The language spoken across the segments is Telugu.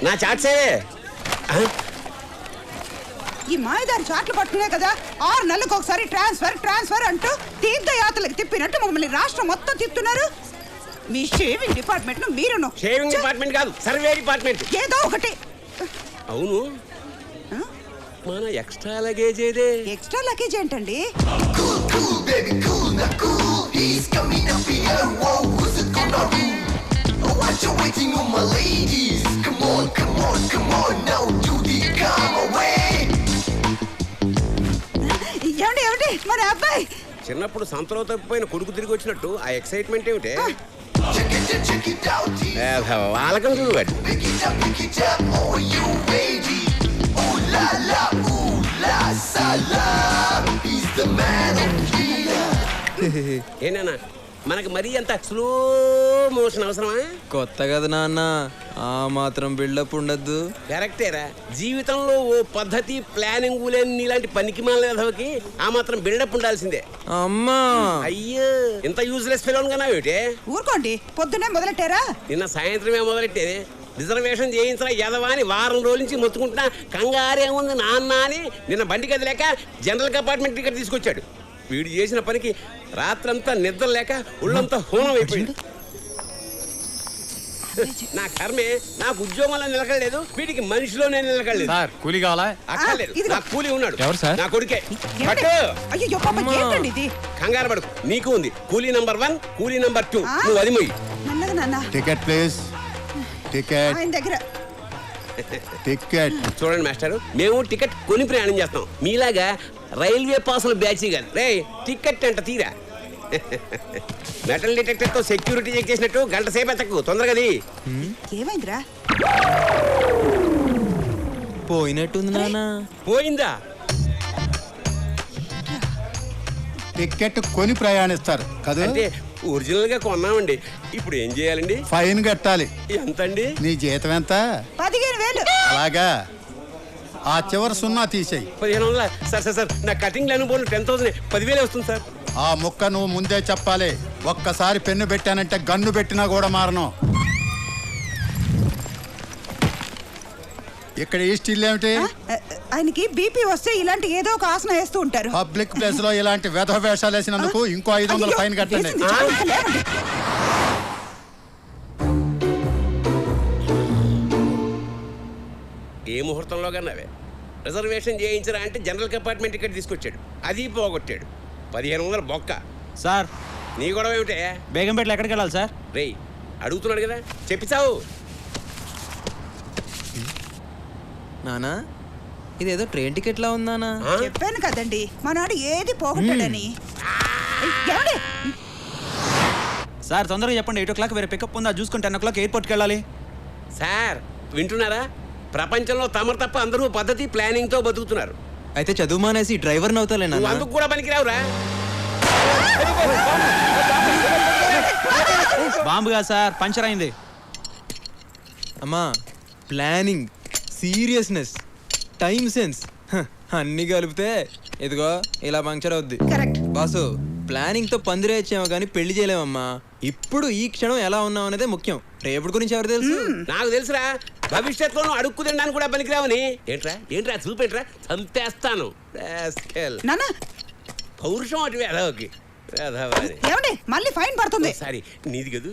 నా చాట్సే ఈ మాయదారి చాట్లు పట్టుకునే కదా 6 నెలలకు ఒకసారి ట్రాన్స్ఫర్ అంటూ తీర్థయాత్రలకు తిప్పినట్టు మమ్మల్ని రాష్ట్రం మొత్తం తిప్పుతున్నారు. మీ షేవింగ్ డిపార్ట్మెంట్ మీరును. షేవింగ్ డిపార్ట్మెంట్ కాదు, సర్వే డిపార్ట్మెంట్. ఏదో ఒకటి. అవును, మన ఎక్స్ట్రా లగేజ్ ఏదే? ఎక్స్ట్రా లగేజ్ ఏంటండి? What you waiting on, my ladies? Come on, now do the come away. ఏమండి మన అబ్బాయి చిన్నప్పుడు సంతలో తప్పిపోయిన కొడుకు తిరిగి వచ్చినట్టు ఆ ఎక్సైట్మెంట్ ఏమిటే? Check it out, వాళ్ళకం చూడు. pick it up, oh you ready? Ooh la la, salam. He's the man of here. ఏనా మనకి మరీ అంత స్లో మోషన్ అవసరమా? కొత్త కదా నాన్న, ఆ మాత్రం బిల్డప్ ఉండద్దు. కరెక్టేరా, జీవితంలో ఓ పద్ధతి ప్లానింగ్ లేని నీలాంటి పనికి మాలకి ఆ మాత్రం బిల్డప్ ఉండాల్సిందే. అమ్మా అయ్యో, ఇంత యూజ్లెస్ ఫెలోన్ కన్నా ఏమిటే? ఊరుకోండి, పొద్దున్నే మొదలెట్టారా? నిన్న సాయంత్రమే మొదలెట్టేది. రిజర్వేషన్ చేయించిన యదవాని వారం రోజుల నుంచి మొత్తుకుంటున్నా, కంగారేముంది నాన్న అని నిన్న బండి కదిలేక జనరల్ కంపార్ట్మెంట్ టికెట్ తీసుకొచ్చాడు. వీడు చేసిన పనికి రాత్రంతా నిద్ర లేక ఒళ్ళంతా హోనం అయిపోయింది. నా కర్మే, నాకు ఉద్యోగంలో నిలకడలేదు, వీటికి మనిషిలోనే నిలకడలేదు. సార్ కూలీ కావాలా? అక్కర్లేదు, నా కూలీ ఉన్నాడు. ఎవరు సార్? నా కొడుకే. అయ్యో పాప, ఏంటండి ఇది? కంగారు పడుకు, నీకు ఉంది కూలీ నంబర్ 1, కూలీ నంబర్ 2. నువ్వు అది మొయ్యి. నన్నగా నాన్న. Ticket please. టికెట్. ఆయన దగ్గర టికెట్. చూడండి మాస్టర్, మేము టికెట్ కొని ప్రయాణం చేస్తాం, మీలాగా రైల్వే పాసులు బ్యాచ్ కాదు. రే టికెట్ అంట తీరా. మెటల్ డిటెక్టర్ తో సెక్యూరిటీ చెక్ చేసినట్టు గంట సేపు ఎత్తకు, తొందరగది. ఏమైందిరా? పోయినట్టుంది నాన్న. పోయిందా? టికెట్ కొని ప్రయాణిస్తారు కదా? అంటే ఒరిజినల్ గా కొన్నామండి. ఇప్పుడు ఏం చేయాలండి? ఫైన్ కట్టాలి. ఎంతండి? నీ జీతం ఎంత? 15,000. అలాగా, ఆ చివరి 0 తీసేయి. 1500. సార్ నా కటింగ్ అనుభవం 10,000, 10,000 వస్తుంది సార్. ఆ ముక్క నువ్వు ముందే చెప్పాలి. ఒక్కసారి పెన్ను పెట్టానంటే గన్ను పెట్టినా కూడా మారను. ఇక్కడ ఈ స్టిల్ ఏమిటి? ఆయనకి బీపీ వస్తే ఇలాంటి ఏదో ఒక ఆసన వేస్తూ ఉంటారు. పబ్లిక్ ప్లేస్ లో ఇలాంటి వెధ వేషాలు వేసినందుకు ఇంకో 500 ఫైన్ కట్టండి. ఏ ముహూర్తంలో కన్నావే? రిజర్వేషన్ చేయించరా అంటే జనరల్ కంపార్ట్మెంట్ టికెట్ తీసుకొచ్చాడు, అది పోగొట్టాడు. 1500 బొక్క. సార్ నీ గొడవ ఏమిటే? బేగంపేటలో ఎక్కడికి వెళ్ళాలి సార్? రేయ్ అడుగుతున్నాడు కదా, చెప్పిస్తావు. నానా ఇదేదో ట్రైన్ టికెట్ లా ఉందానా? చెప్పాను కదండి, మనాడు ఏది పోగొట్టాడని. ఏమండి? సార్ తొందరగా చెప్పండి, 8 o'clock వేరే పికప్ ఉందా చూసుకుని 10 o'clock ఎయిర్పోర్ట్కి వెళ్ళాలి. సార్ వింటున్నారా? ప్రపంచంలో తమరు తప్ప అందరూ పద్ధతి ప్లానింగ్ తో బతుకుతున్నారు. అయితే చదువు మానేసి డ్రైవర్ నవ్వుతాలేనా? నువ్వు అందుకు కూడా పనికిరావురా. బాంబుగా సార్, పంచర్ అయింది. అమ్మా, ప్లానింగ్, సీరియస్నెస్, టైం సెన్స్ అన్ని కలిపితే ఇదిగో ఇలా పంక్చర్ అవుద్ది. కరెక్ట్ బాసు, ప్లానింగ్ తో పందిరేచ్చామో కానీ పెళ్లి చేయలేమమ్మా. ఇప్పుడు ఈ క్షణం ఎలా ఉన్నాం అనేదే ముఖ్యం. రేపటి గురించి ఎవరు తెలుసు? నాకు తెలుసురా, భవిష్యత్తులో అడుక్కు తినడానికి కూడా పనికిరావని. ఏంట్రా చూపెట్రా, చంపేస్తాను. నాన్న పౌరుషం అటు వేదవకి. ఏమండి? మళ్ళీ ఫైన్ పడుతుంది. సారీ, నీది కదూ.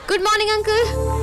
Good morning, uncle.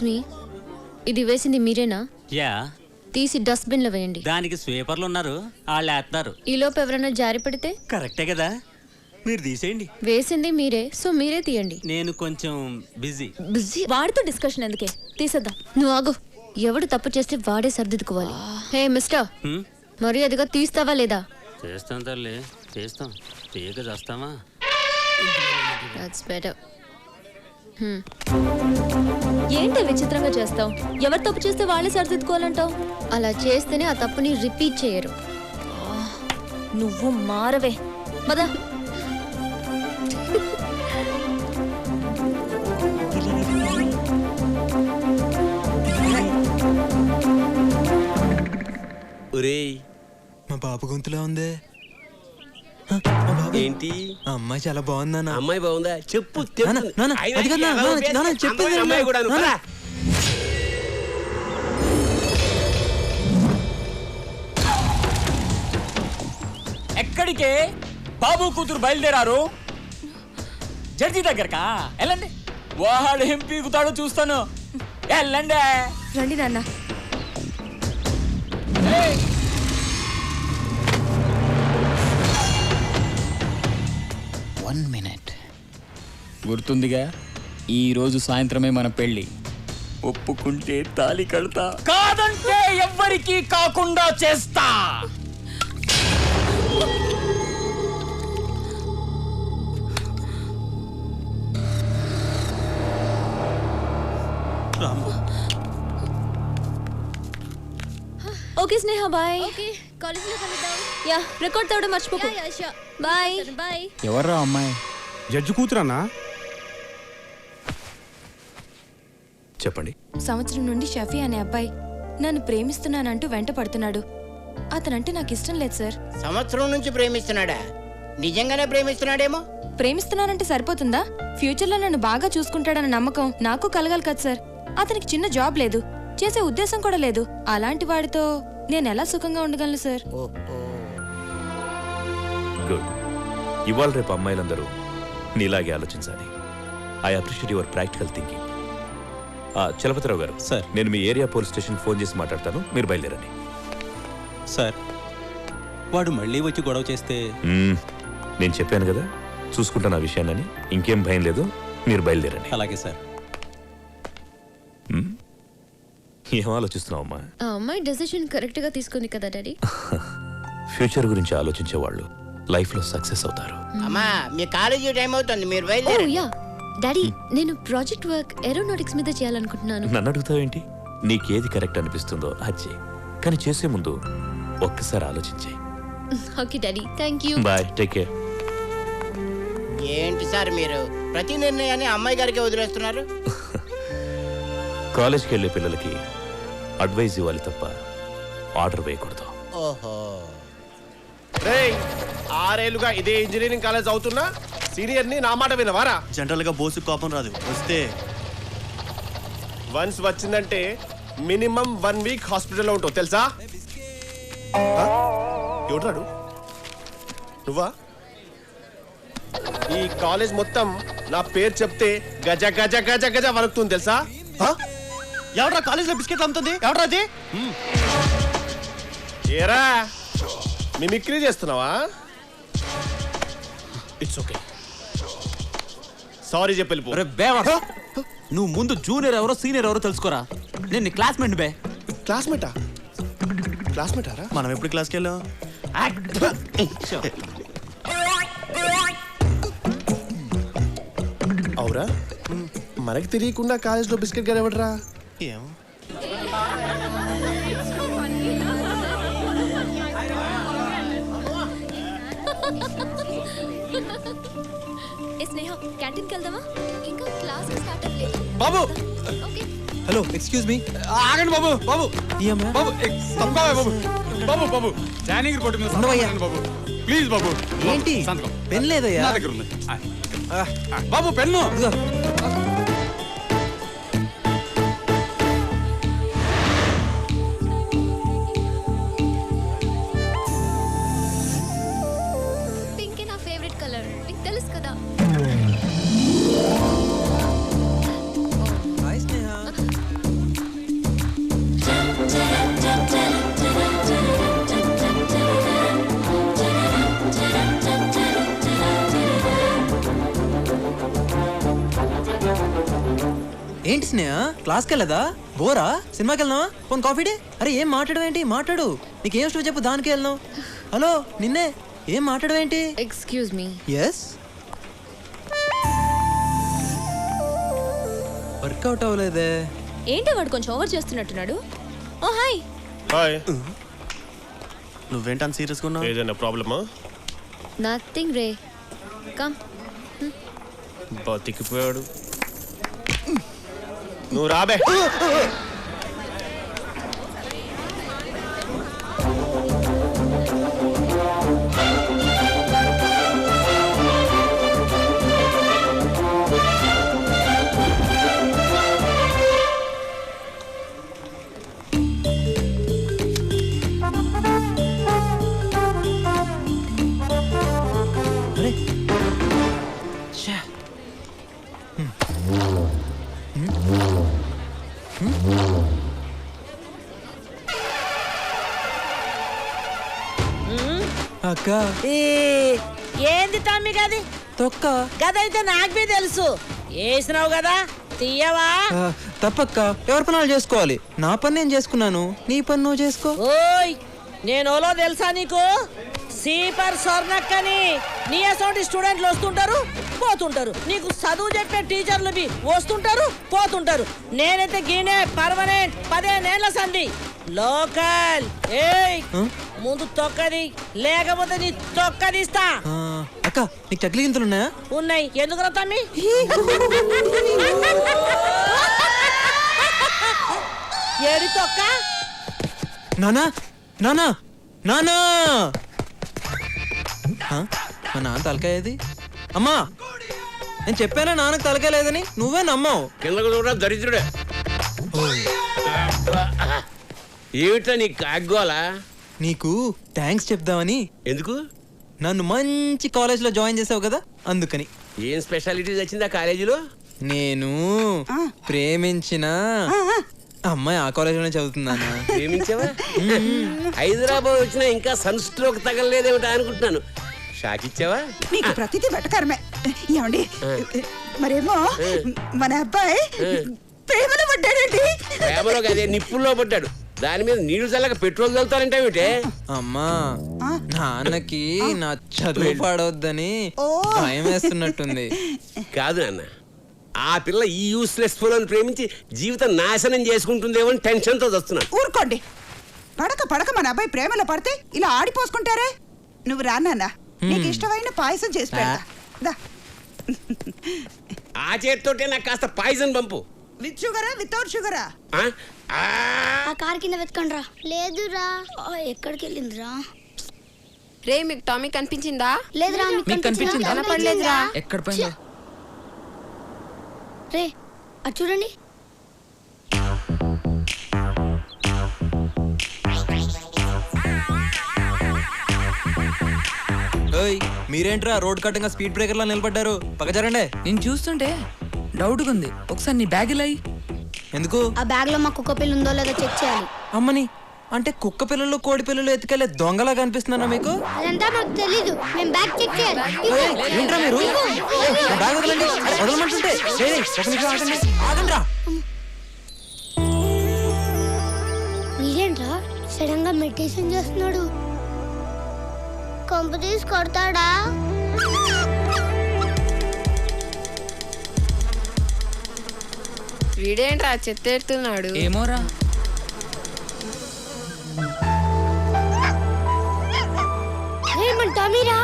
మీ, ఇది వేసింది మీరేనా? యా, తీసి డస్ట్బిన్ లో వేయండి. దానికి స్వీపర్లు ఉన్నారు, వాళ్ళు వేస్తున్నారు. ఈలోపు ఎవరైనా జారి పడితే? కరెక్టే కదా, మీరు తీసేయండి. వేసింది మీరే, సో మీరే తీయండి. నేను కొంచెం బిజీ. బిజీ వాడితో డిస్కషన్ ఎందుకే, తీసేద్దాం. నువ్వు ఆగు, ఎవడు తప్పు చేస్తే వాడే సర్దిద్దుకోవాలి. హే మిస్టర్, మరి అదిగా తీస్తావా లేదా? చేస్తాం తల్లి, చేస్తాం. తీయక చేస్తామా? That's better. ఏంటి విచిత్రంగా చేస్తావు? ఎవరు తప్పు చేస్తే వాళ్ళే సరిదిద్దుకోవాలంటావు? అలా చేస్తేనే ఆ తప్పుని రిపీట్ చేయరు. నువ్వు మారవే మదా. ఒరేయ్, మా బాబు గొంతులో ఉందే. ఏంటి ఆ అమ్మాయి చాలా బాగుందన్న. అమ్మాయి బాగుందా? చెప్పు నాన్న, నాన్న, అది కాదు నాన్న, నాన్న, చెప్పేది నాన్న. అమ్మాయి కూడా నాన్న. ఎక్కడికే బాబు కూతురు బయలుదేరారు? జడ్జి దగ్గరకా? వెళ్ళండి, వాడు ఏం పీకుతాడో చూస్తాను. వెళ్ళండి. రండి నాన్న. One minute. గుర్తుందిగా, ఈ రోజు సాయంత్రమే మన పెళ్లి. ఒప్పుకుంటే తాళి కడతా, కాదంటే ఎవ్వరికి కాకుండా చేస్తా. ఓకే స్నేహ, బాయ్. ఓకే, కాలేజీలో కలుద్దాం. యా, రికార్డ్ తేవడం మర్చిపోకు. బాయ్. బాయ్. ఎవర్రా అమ్మాయి? జడ్జి కూతురన్నా? చెప్పండి. సంవత్సరం నుండి షఫీ అనే అబ్బాయి నన్ను ప్రేమిస్తున్నానంటూ వెంట పడుతున్నాడు. అతనంటే నాకు ఇష్టం లేదు సార్. సంవత్సరం నుంచి ప్రేమిస్తున్నాడా? నిజంగానే ప్రేమిస్తున్నాడేమో. ప్రేమిస్తున్నానంటే సరిపోతుందా? ఫ్యూచర్లో నన్ను బాగా చూసుకుంటాడన్న నమ్మకం నాకు కలగాలి కదా సార్. అతనికి చిన్న జాబ్ లేదు, చేసే ఉద్దేశం కూడా లేదు. అలాంటి వాడితో నేను ఎలా సుఖంగా ఉండగలను సార్? గుడ్. ఇవాళ రేపు అమ్మాయిలందరూ నీలాగే ఆలోచించాలి. I appreciate your practical thinking. Chalapathirao గారు, సార్, నేను మీ ఏరియా పోలీస్ స్టేషన్ ఫోన్ చేసి మాట్లాడతాను, మీరు బయలుదేరండి. సార్, వాడు మళ్ళీ వచ్చి గొడవ చేస్తే? నేను చెప్పాను కదా, చూసుకుంటాను ఆ విషయాన్ని. ఇంకేం భయం లేదు, మీరు బయలుదేరండి. అలాగే సార్. ఏం ఆలోచిస్తున్నావమ్మా? ఆ అమ్మాయి డెసిషన్ కరెక్ట్ గా తీసుకుంది కదా డాడీ. ఫ్యూచర్ గురించి ఆలోచించే వాళ్ళు లైఫ్ లో సక్సెస్ అవుతారు. అమ్మా, మీ కాలేజీ టైం అవుతుంది, మీరు ఓ బయలుదేరండి. యా డాడీ, నేను ప్రాజెక్ట్ వర్క్ ఏరోనాటిక్స్ మీద చేయాలనుకుంటున్నాను. నన్ను అడుగుతావేంటి? నీకేది కరెక్ట్ అనిపిస్తుందో అది చెయ్యి, కానీ చేసే ముందు ఒక్కసారి ఆలోచించే. Okay daddy, thank you. Bye, take care. ఏంటి సార్ మీరు ప్రతి నిర్ణయాన్ని అమ్మాయి గారికి వదిలేస్తున్నారు? కాలేజ్కి వెళ్ళే పిల్లలకి అడ్వైజ్ ఇవ్వాలి తప్ప ఆర్డర్ వేయకూడదు. ఓహో, 6 ఏళ్లుగా ఇదే ఇంజనీరింగ్ కాలేజ్ అవుతున్నా సీనియర్ ని నా మాట వినవారా? జనరల్ గా బోసు కోపం రాదు, వస్తే వన్స్ వచ్చిందంటే మినిమం 1 వీక్ హాస్పిటల్లో ఉంటావు తెలుసా? ఎవడాడు? నువ్వా? ఈ కాలేజ్ మొత్తం నా పేరు చెప్తే గజ గజ గజ గజ వణుకుతుంది తెలుసా? ఎవడ్రా కాలేజీలో బిస్కెట్లు అమ్ముతుంది? ఎవడ్రా అది? ఏరా మిమిక్రీ చేస్తున్నావా? ఇట్స్ ఓకే, సారీ చెప్పి వెళ్ళిపో. నువ్వు ముందు జూనియర్ ఎవరో సీనియర్ ఎవరో తెలుసుకోరా. నేను నీ క్లాస్మేట్ బే. క్లాస్మేటా? క్లాస్మేటారా? మనం ఎప్పుడు క్లాస్కి వెళ్ళాం? అవురా, మనకి తెలియకుండా కాలేజ్లో బిస్కెట్ గారు ఎవడరా? ఏం స్నేహ, క్యాంటీన్కి వెళ్దామా? ఇంకా క్లాస్ స్టార్ట్ అవ్వలేదు. బాబు, ఓకే, హలో, ఎక్స్క్యూజ్ మీ. ఆగండి బాబు. బాబు, ఈ అమ్మాయి బాబు, బాబు, బాబు, బాబు, జాయినింగ్ రిపోర్ట్ మీద ఉండవయ్యా. బాబు, ప్లీజ్ బాబు. ఏంటి సంతకం పెన్ లేదయ్యా? నా దగ్గర ఉంది. బాబు, పెన్ను. ఇదిగో. పింక్ నా ఫేవరెట్ కలర్, నీకు తెలుసు కదా. హాయ్ స్నేహ. ఏంటి స్నేహ క్లాస్కి వెళ్ళదా బోరా సినిమాకి వెళ్దామా పోనీ కాఫీ డే అరే ఏం మాట్లాడవేంటి మాట్లాడు నీకేం ఇష్టం చెప్పు దానికి వెళ్దాం హలో నిన్నే ఏం మాట్లాడవేంటి ఎక్స్క్యూజ్ మీ ఎస్ వర్కౌట్ అవ్వలేదే ఏంటి వాడు కొంచెం ఓవర్ చేస్తున్నట్టున్నాడు. ఓ హాయ్. హాయ్. నువ్వేంటని సీరియస్గా ఉన్నావు? ఏదైనా ప్రాబ్లమా? నథింగ్ రే కమ్. బతికిపోయాడు. నువ్వు రాబే. అక్క ఏంది తమ్మి గది తొక్క గదైతే నాకు బి తెలుసు వేసినావు కదా తీయవా. తప్పక్క ఎవరి పనులు చేసుకోవాలి నా పని నేను చేసుకున్నాను నీ పని నువ్వు చేసుకో. ఓయ్ నేను ఓలో తెలుసా నీకు? సీపర్ స్వర్ణక్కని నీ అసోంటి స్టూడెంట్లు వస్తుంటారు పోతుంటారు, నీకు చదువు చెప్పే టీచర్లు బి వస్తుంటారు పోతుంటారు. నేనైతే గీనే పర్మనెంట్ 15 ఏళ్ల సంధి లోకల్. ఏయ్ ముందు తొక్కది లేకపోతే నీ తొక్కదిస్తా. అక్క నీకు చక్లి గింతలు ఉన్నాయా? ఉన్నాయి. ఎందుకు తమ్మి? ఏడి తొక్క? నానా నానా నానా మా నాన్న తలకాయది అమ్మా నేను చెప్పానా నాన్నకు తలకాయ లేదని నువ్వే నమ్మావు. కిందకు చూడ దరిద్రుడే. ఏమిటా నీ కాగ్గోలా? నీకు థ్యాంక్స్ చెప్దామని. ఎందుకు? నన్ను మంచి కాలేజ్లో జాయిన్ చేసావు కదా అందుకని. ఏం స్పెషాలిటీస్ వచ్చిందా కాలేజీలో? నేను ప్రేమించిన అమ్మాయి ఆ కాలేజీలోనే చదువుతున్నానా. ప్రేమించావా? హైదరాబాద్ వచ్చినా ఇంకా సన్ స్ట్రోక్ తగలలేదేమిటా అనుకుంటున్నాను. షాక్ ఇచ్చావా? నీకు ప్రతిదీ వెటకరమే. ఏమండి మరేమో మన అబ్బాయి ప్రేమలో పడ్డాడండి. ప్రేమలో అదే నిప్పుల్లో పడ్డాడు. దాని మీద నీళ్లు చల్లక పెట్రోల్ చల్లుతారంటే అమ్మా నాన్నకి నా చదువు పాడవద్దని భయం వేస్తున్నట్టుంది. కాదు నాన్న, ఆ పిల్ల ఈ యూస్లెస్ ఫోన్ ప్రేమించి జీవితం నాశనం చేసుకుంటుందేమో అని టెన్షన్తో వస్తున్నాను. ఊరుకోండి. పడక పడక మన అబ్బాయి ప్రేమలో పడితే ఇలా ఆడిపోసుకుంటారే. నువ్వు రానా నీకు ఇష్టమైన పాయసం చేసి పెడతా. ఆ చేతితోటే నాకు కాస్త పాయిజన్ పంపు. విత్ షుగరా వితౌట్ షుగరా? ఆ కార్ కింద వెతకండి రా. లేదురా. ఎక్కడికి వెళ్ళిందిరా? రే మీకు టామీ కనిపించిందా? లేదురా. మీకు కనిపించిందా? కనపడలేదురా. ఎక్కడ పోయిందో? రే అది చూడండి. మీరేంట్రా రోడ్ కట్టంగా స్పీడ్ బ్రేకర్ లా నిలబడ్డారు? పక్కజరండి. నేను చూస్తుంటే డౌట్గా ఉంది. ఒకసారి నీ బ్యాగ్ ఇలా ఎందుకు? ఆ బ్యాగ్ లో మా కుక్క పిల్ల ఉందో లేదో చెక్ చేయాలి. అమ్మని అంటే కుక్క పిల్లలు కోడి పిల్లలు ఎత్తుకెళ్లే దొంగలా కనిపిస్తున్నారా మీకు? అదంతా మాకు తెలీదు. మేము బ్యాగ్ చెక్ చేయాలి. ఏంట్రా మీరు? బ్యాగ్ వదలండి. వదలమంటుంటే ఒక నిమిషం ఆగండి. ఆగండి రా. మీరేంట్రా సడన్ గా మెడిటేషన్ చేస్తున్నాడు? కొంప తీసి కొడతాడా? వీడేంట్రా చెత్త ఎడుతున్నాడు? ఏమోరా. టామీరా.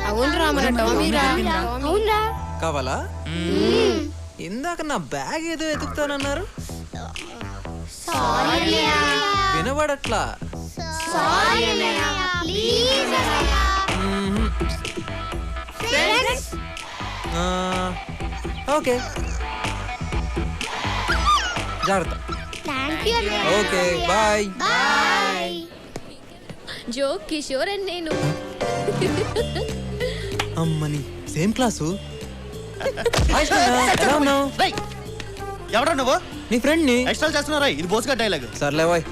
అవునరా మన టామీరా. అవునరా. కావాలా? ఇందాక నా బ్యాగ్ ఏదో ఎతుకుతానన్నారు. వినబడట్లా. ఓకే జాగ్రత్త. Okay bye. జో కిషోర్ అని నేను. అమ్మని సేమ్ క్లాసు. ఎవరా నువ్వు? నీ ఫ్రెండ్ ని ఎక్స్ట్రా చేస్తున్నారా? ఇది బోస్గా డైలాగ్. సర్లే బాయ్.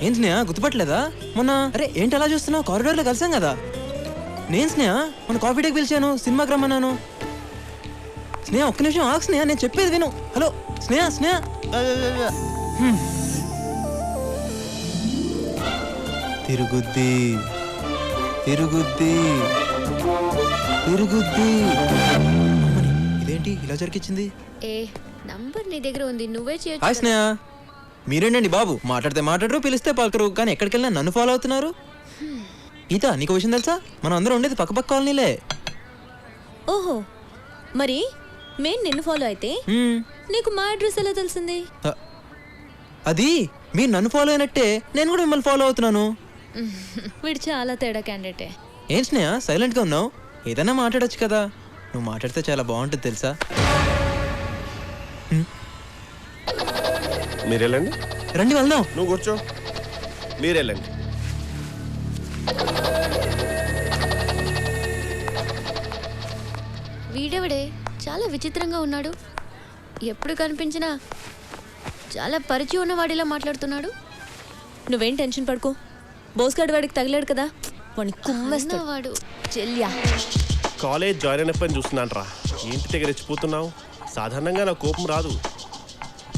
ఏం స్నేహ గుర్తుపట్టలేదా మొన్న? అరే ఏంటి అలా చూస్తున్నావు? కారిడార్ లో కలిసాం కదా. నేను స్నేహ మన కాఫీ డేకి పిలిచాను, సినిమాకి రమ్మన్నాను. స్నేహ ఒక్క నిమిషం ఆగు స్నేహ, నేను చెప్పేది విను. హలో స్నేహ స్నేహ. తిరుగుద్ది తిరుగుద్ది తిరుగుద్ది. అమ్మని, ఇదేంటి ఇలా జరిగించింది? ఏ నంబర్ నీ దగ్గర ఉంది, నువ్వే హాయ్ చేయొచ్చు. స్నేహ. మీరేంటండి బాబు, మాట్లాడితే మాట్లాడరు, పిలిస్తే పలకరు, కానీ ఎక్కడికి వెళ్ళినా నన్ను ఫాలో అవుతున్నారు. గీత, నీకు విషయం తెలుసా? మనం అందరం ఉండేది పక్క పక్క కాలనీలే. ఓహో, మరి మేము నిన్ను ఫాలో అయితే నీకు మా అడ్రస్ ఎలా తెలిసింది? అది మీరు నన్ను ఫాలో అయినట్టే నేను కూడా మిమ్మల్ని ఫాలో అవుతున్నాను. వీడు చాలా తేడా క్యాండిడేటే. ఏం స్నేహ సైలెంట్గా ఉన్నావు? ఏదైనా మాట్లాడొచ్చు కదా. నువ్వు మాట్లాడితే చాలా బాగుంటుంది తెలుసా. మీరు వెళ్ళండి. రండి వెళ్దాం. నువ్వు కూర్చో. మీరు వెళ్ళండి. వీడెవడే చాలా విచిత్రంగా ఉన్నాడు. ఎప్పుడు కనిపించినా చాలా పరిచయం ఉన్నవాడిలా మాట్లాడుతున్నాడు. నువ్వేం టెన్షన్ పడుకో, బోస్గాడు వాడికి తగిలాడు కదా, వాడిని కుమ్మేస్తాడు. వాడు చెల్యా. కాలేజ్ జాయిన్ అయినప్పని చూస్తున్నాను రా. ఏంటి దగ్గర రెచ్చిపోతున్నావు? సాధారణంగా నా కోపం రాదు.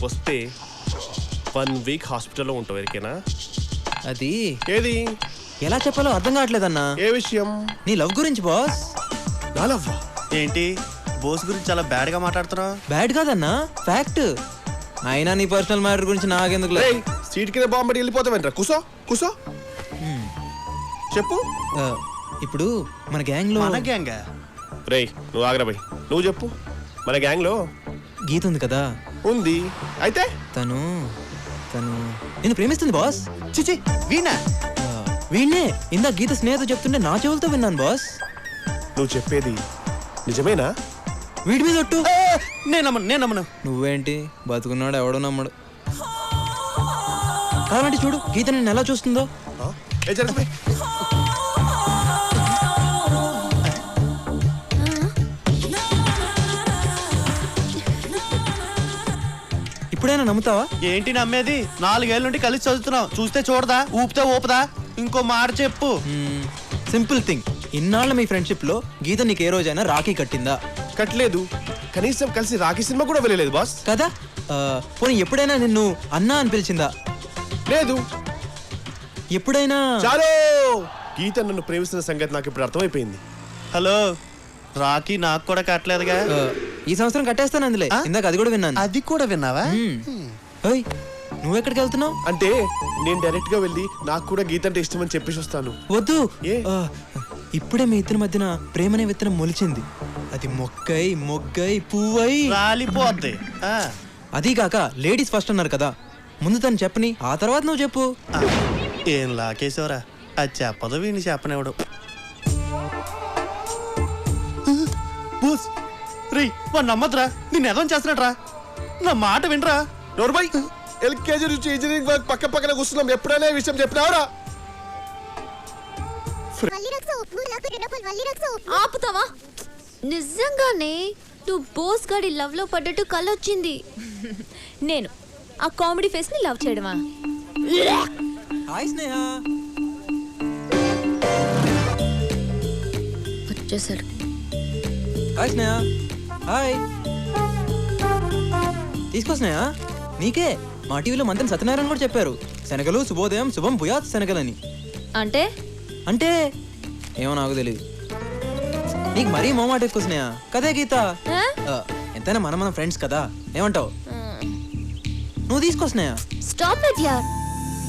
వస్తే 1 వీక్ హాస్పిటల్లో ఉంటావు. ఎరికేనా? అది ఏది ఎలా చెప్పాలో అర్థం కావట్లేదన్నా. ఏ విషయం? నీ లవ్ గురించి బాస్. నా లవ్ ఏంటి బోస్ గురించి చాలా బ్యాడ్ గా మాట్లాడుతున్నావు? బ్యాడ్ కాదన్నా, ఫ్యాక్ట్. అయినా నీ పర్సనల్ మ్యాటర్ గురించి నాకెందుకు? సీట్ కింద బాంబడి వెళ్ళిపోతావేంట్రా? కుసో కుసో చెప్పు. ఇప్పుడు మన గ్యాంగ్ లో మన గ్యాంగ్ రే నువ్వు ఆగ్రా బై. నువ్వు చెప్పు. మన గ్యాంగ్ లో గీత ఉంది కదా. ఉంది. అయితే తను నిన్ను ప్రేమిస్తుంది బాస్. చిచి వీణా? వీణ్ణే ఇందా గీత స్నేహితు చెప్తుంటే నా చెవులతో విన్నాను బాస్. నువ్వు చెప్పేది నిజమేనా? వీడి మీద ఒట్టు. నేను నమ్మను. నువ్వేంటి బతుకున్నాడు ఎవడో నమ్మడు. కావాలంటే చూడు గీత నిన్ను ఎలా చూస్తుందో. ఇప్పుడైనా నమ్ముతావా? ఏంటి నమ్మేది? 4 ఏళ్ళ నుండి కలిసి చదువుతున్నావు. చూస్తే చూడదా, ఊపితే ఊపదా? ఇంకో మాట చెప్పు. Simple thing. ఇన్నాళ్ళ మీ ఫ్రెండ్షిప్ లో గీత నీకు ఏ రోజైనా రాఖీ కట్టిందా? కట్టలేదు. కనీసం కలిసి రాఖీ సినిమా కూడా వెళ్ళలేదు బాస్. కదా. పోనీ ఎప్పుడైనా నిన్ను అన్నా అని పిలిచిందా? లేదు. ఎప్పుడైనా చాలు. గీత నన్ను ప్రేమిస్తున్న సంగతి నాకు ఇప్పుడు అర్థమైపోయింది. హలో, రాఖీ నాకు కూడా కట్టలేదుగా. ఈ సంవత్సరం కట్టేస్తాను అందులే. ఇందాక అది కూడా విన్నాను. అది కూడా విన్నావా? నువ్వెక్కడికి వెళ్తున్నావు? అంటే నేను డైరెక్ట్ గా వెళ్ళి నాకు కూడా గీత అంటే ఇష్టం అని చెప్పేసి వస్తాను. వద్దు. ఇప్పుడే మీ ఇద్దరి మధ్యన ప్రేమనే విత్తనం మొలిచింది. అది మొగ్గై పువ్వై రాలిపోద్ది. అది కాక లేడీస్ ఫస్ట్ అన్నారు కదా, ముందు తను చెప్పని ఆ తర్వాత నువ్వు చెప్పు. ఏం లాకేశవరా, అది చెప్పదు వీడిని చెప్పనివ్వడు. బోస్ రే, వాడు నమ్మద్రా, నిన్ను ఎదవం చేస్తున్నాడ్రా. నా మాట వినరా. నోర్బై, ఎల్కేజీ నుంచి ఇంజనీరింగ్ వర్క్ పక్క పక్కన కూర్చున్నాం. ఎప్పుడైనా విషయం చెప్పినావరా? ఆపుతావా? నిజంగానే నువ్వు బోస్ గాడి లవ్ లో పడ్డట్టు కలొచ్చింది. నేను ఆ కామెడీ ఫేస్ ని లవ్ చేయడమా? హాయ్ స్నేహ. వచ్చేసాడు. హాయ్ స్నేహ. హాయ్. తీసుకో స్నేహ, నీకే. మా టీవీలో మంత్రి సత్యనారాయణ కూడా చెప్పారు, శనగలు శుభోదయం శుభం భూయాత్ శనగలని. అంటే అంటే ఏమో నాకు తెలియదు. నీకు మరీ మోమాట ఎక్కువ స్నేహ. కదే గీత. ఎంతైనా మన ఫ్రెండ్స్ కదా, ఏమంటావు? నువ్వు తీసుకో స్నేహ. స్టాప్ ఇట్ యార్.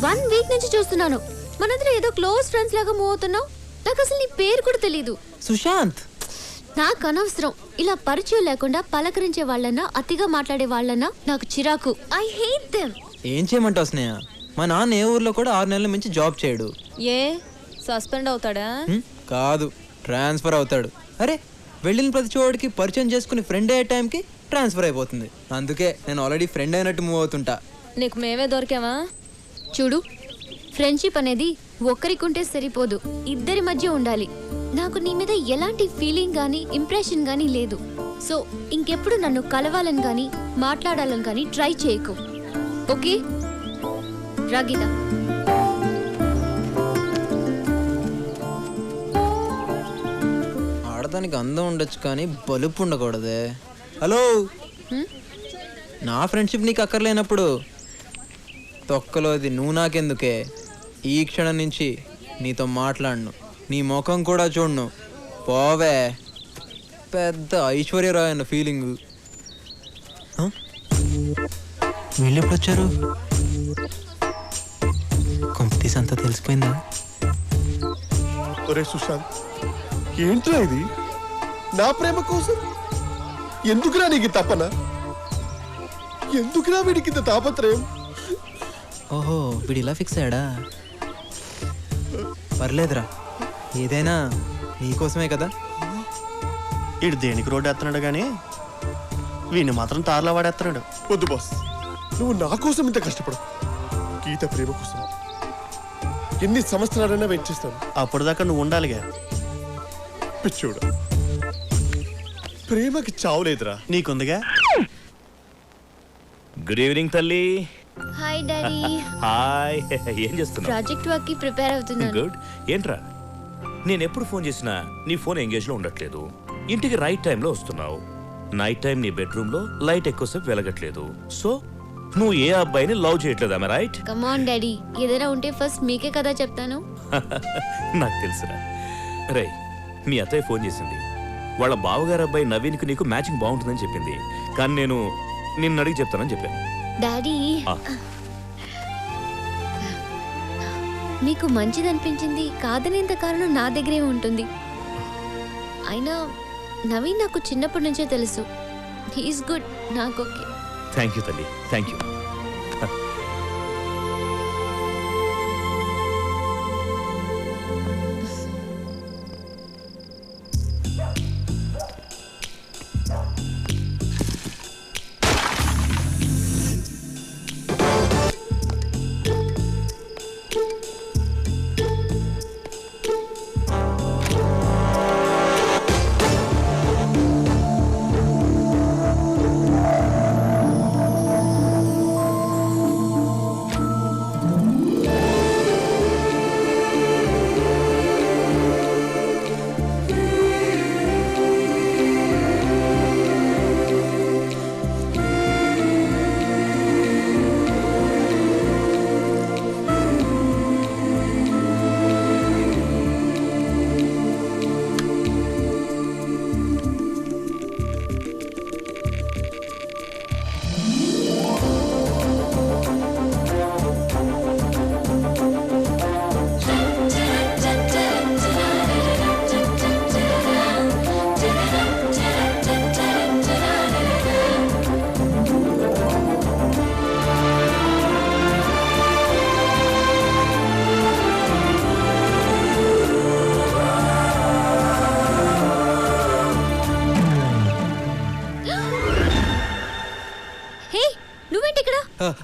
1 వీక్ నుంచి చూస్తున్నాను మనందరం ఏదో క్లోజ్ ఫ్రెండ్స్ లాగా మూవ్ అవుతున్నావు. నాకు అసలు నీ పేరు కూడా తెలీదు. సుశాంత్. నాకు అనవసరం ఇలా పరిచయం లేకుండా పలకరించే వాళ్ళన్నా అతిగా మాట్లాడే వాళ్ళన్నా నాకు చిరాకు. I hate them. ఏం చేయమంటావు స్నేహ? మా నాన్న ఏ ఊర్లో కూడా 6 నెలల మించి జాబ్ చేయడు. ఏ సస్పెండ్ అవుతాడా? కాదు, ట్రాన్స్ఫర్ అవుతాడు. అరే, వెళ్ళిన ప్రతి చోటికి పరిచయం చేసుకుని ఫ్రెండ్ అయ్యే టైంకి ట్రాన్స్ఫర్ అయిపోతుంది. అందుకే నేను ఆల్రెడీ ఫ్రెండ్ అయినట్టు మూవ్ అవుతుంటా. నీకు మేమే దొరికామా? చూడు, ఫ్రెండ్షిప్ అనేది ఒక్కరికుంటే సరిపోదు, ఇద్దరి మధ్య ఉండాలి. నాకు నీ మీద ఎలాంటి ఫీలింగ్ గానీ ఇంప్రెషన్ గానీ లేదు. సో ఇంకెప్పుడు నన్ను కలవాలని గానీ మాట్లాడాలని గానీ ట్రై చేయకు. ఓకే రాగీత? ఆడదానికి అందం ఉండొచ్చు కానీ బలుపు ఉండకూడదే. హలో నా ఫ్రెండ్షిప్ నీకు అక్కర్లేనప్పుడు తొక్కలోది నువ్వు నాకెందుకే? ఈ క్షణం నుంచి నీతో మాట్లాడను, నీ ముఖం కూడా చూడను. పోవే. పెద్ద ఐశ్వర్యరాయ్ అన్న ఫీలింగ్. వీళ్ళు ఎప్పుడు వచ్చారు? కంపెనీస్ అంతా తెలిసిపోయిందా? ఒరే సుశాంత్, ఏంట్రా ఇది? నా ప్రేమ కోసం ఎందుకురా నీకు తపన? ఎందుకురా వీడికి ఇంత తాపత్రయం? ఓహో, వీడు ఇలా ఫిక్స్ అయ్యాడా? పర్లేదురా, ఏదైనా నీకోసమే కదా. ఇడు దేనికి రోడ్డు ఎత్తున్నాడు కానీ వీడిని మాత్రం తారలో వాడేస్తున్నాడు. వద్దు బాస్, నువ్వు నా కోసం ఇంత కష్టపడు. గీత ప్రేమ కోసం ఎన్ని సంవత్సరాలైనా వెయిట్ చేస్తాను. అప్పటిదాకా నువ్వు ఉండాలిగా. పిచ్చోడు, ప్రేమకి చావులేదురా. నీకుందిగా. గుడ్ ఈవినింగ్ తల్లి. Hi daddy. హాయ్. ఏం చేస్తున్నావు? ప్రాజెక్ట్ వర్క్ కి ప్రిపేర్ అవుతున్నాను. గుడ్. ఏంట్రా, నేను ఎప్పుడు ఫోన్ చేసినా నీ ఫోన్ ఎంగేజ్ లో ఉండట్లేదు. ఇంటికి రైట్ టైంలో వస్తున్నావు. నైట్ టైం నీ బెడ్రూమ్ లో లైట్ ఎక్కువసేపు వెలగట్లేదు. సో నువ్వు ఏ అబ్బాయిని లవ్ చేయట్లేదు, ఆమె రైట్? కమ్ ఆన్ డాడీ, ఏదైనా ఉంటే ఫస్ట్ మీకే కదా చెప్తాను. నాకు తెలుసురా. రే, మీ అత్తయ్య ఫోన్ చేసింది. వాళ్ళ బావగారు అబ్బాయి నవీన్కి నీకు మ్యాచింగ్ బాగుంటుందని చెప్పింది. కానీ నేను నిన్ను అడిగి చెప్తానని చెప్పాను. డాడీ, మీకు మంచిదనిపించింది కాదనేంత కారణం నా దగ్గరే ఉంటుంది. అయినా నవీన్ నాకు చిన్నప్పటి నుంచే తెలుసు. He's good. నాకు ఓకే. థ్యాంక్ యూ తల్లి, థ్యాంక్ యూ.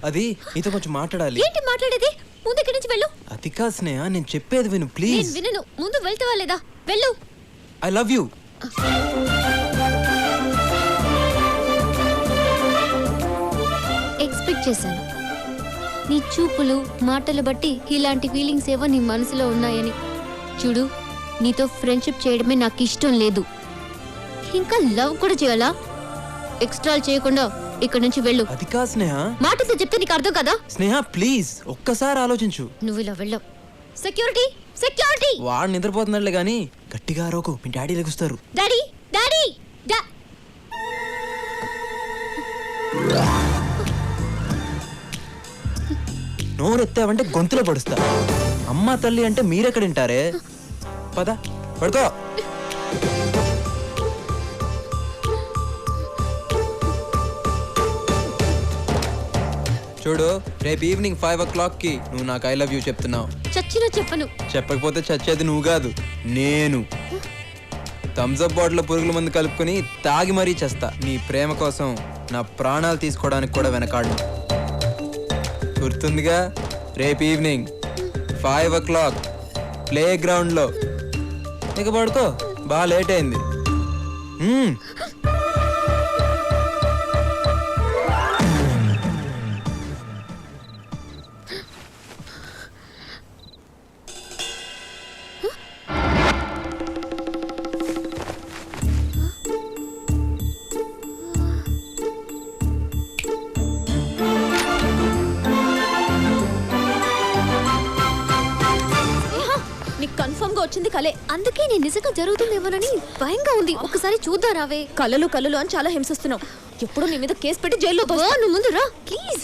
అది నీతో కొంచెం మాట్లాడాలి. ఏంటి మాట్లాడేది? ముందు ఇక్కడి నుంచి వెళ్ళు. అది కాదు స్నేహ, నేను చెప్పేది విను ప్లీజ్. నేను వినను. ముందు వెళ్తావా లేదా? వెళ్ళు. I love you. ఎక్స్పెక్ట్ చేశాను. నీ చూపులు మాటలు బట్టి ఇలాంటి ఫీలింగ్స్ ఏవో నీ మనసులో ఉన్నాయని. చూడు, నీతో ఫ్రెండ్షిప్ చేయడమే నాకు ఇష్టం లేదు. ఇంకా లవ్ కూడా చేయాలా? ఎక్స్ట్రా చేయకుండా ఇక్కడ నుంచి వెళ్ళు. అది కాదు స్నేహ. మాటతో చెప్తే నీకు అర్థం కదా? స్నేహ ప్లీజ్ ఒక్కసారి ఆలోచించు. నువ్వు ఇలా వెళ్ళవు. Security, security. వాడు నిద్రపోతున్నాడులే గానీ గట్టిగా అరవకు, మీ డాడీ లెగుస్తారు. Daddy, daddy. నోరెత్తావంటే గొంతులో పడుస్తా. అమ్మ తల్లి అంటే మీరెక్కడ వింటారే? పద పడుకో. చూడు, రేపు ఈవినింగ్ 5 o'clock నువ్వు నాకు ఐ లవ్ యూ చెప్తున్నావు. చచ్చినా చెప్పను. చెప్పకపోతే చచ్చేది నువ్వు కాదు, నేను. థమ్స్అప్ బాటిల్ పురుగుల మందు కలుపుకొని తాగి మరీ చేస్తా. నీ ప్రేమ కోసం నా ప్రాణాలు తీసుకోవడానికి కూడా వెనకాడను. గుర్తుందిగా? రేపు ఈవినింగ్ 5 o'clock ప్లే గ్రౌండ్లో. ఇక పడుకో, బాగా లేట్ అయింది. కలే. అందుకే నేను నిజంగా జరుగుతుందేమోనని భయంగా ఉంది. ఒకసారి చూద్దాం రావే. కలలు కలలు అని చాలా హింసిస్తున్నావు. ఎప్పుడు నీ మీద కేసు పెట్టి జైల్లో తోస్తా. నువ్వు ముందు రా ప్లీజ్.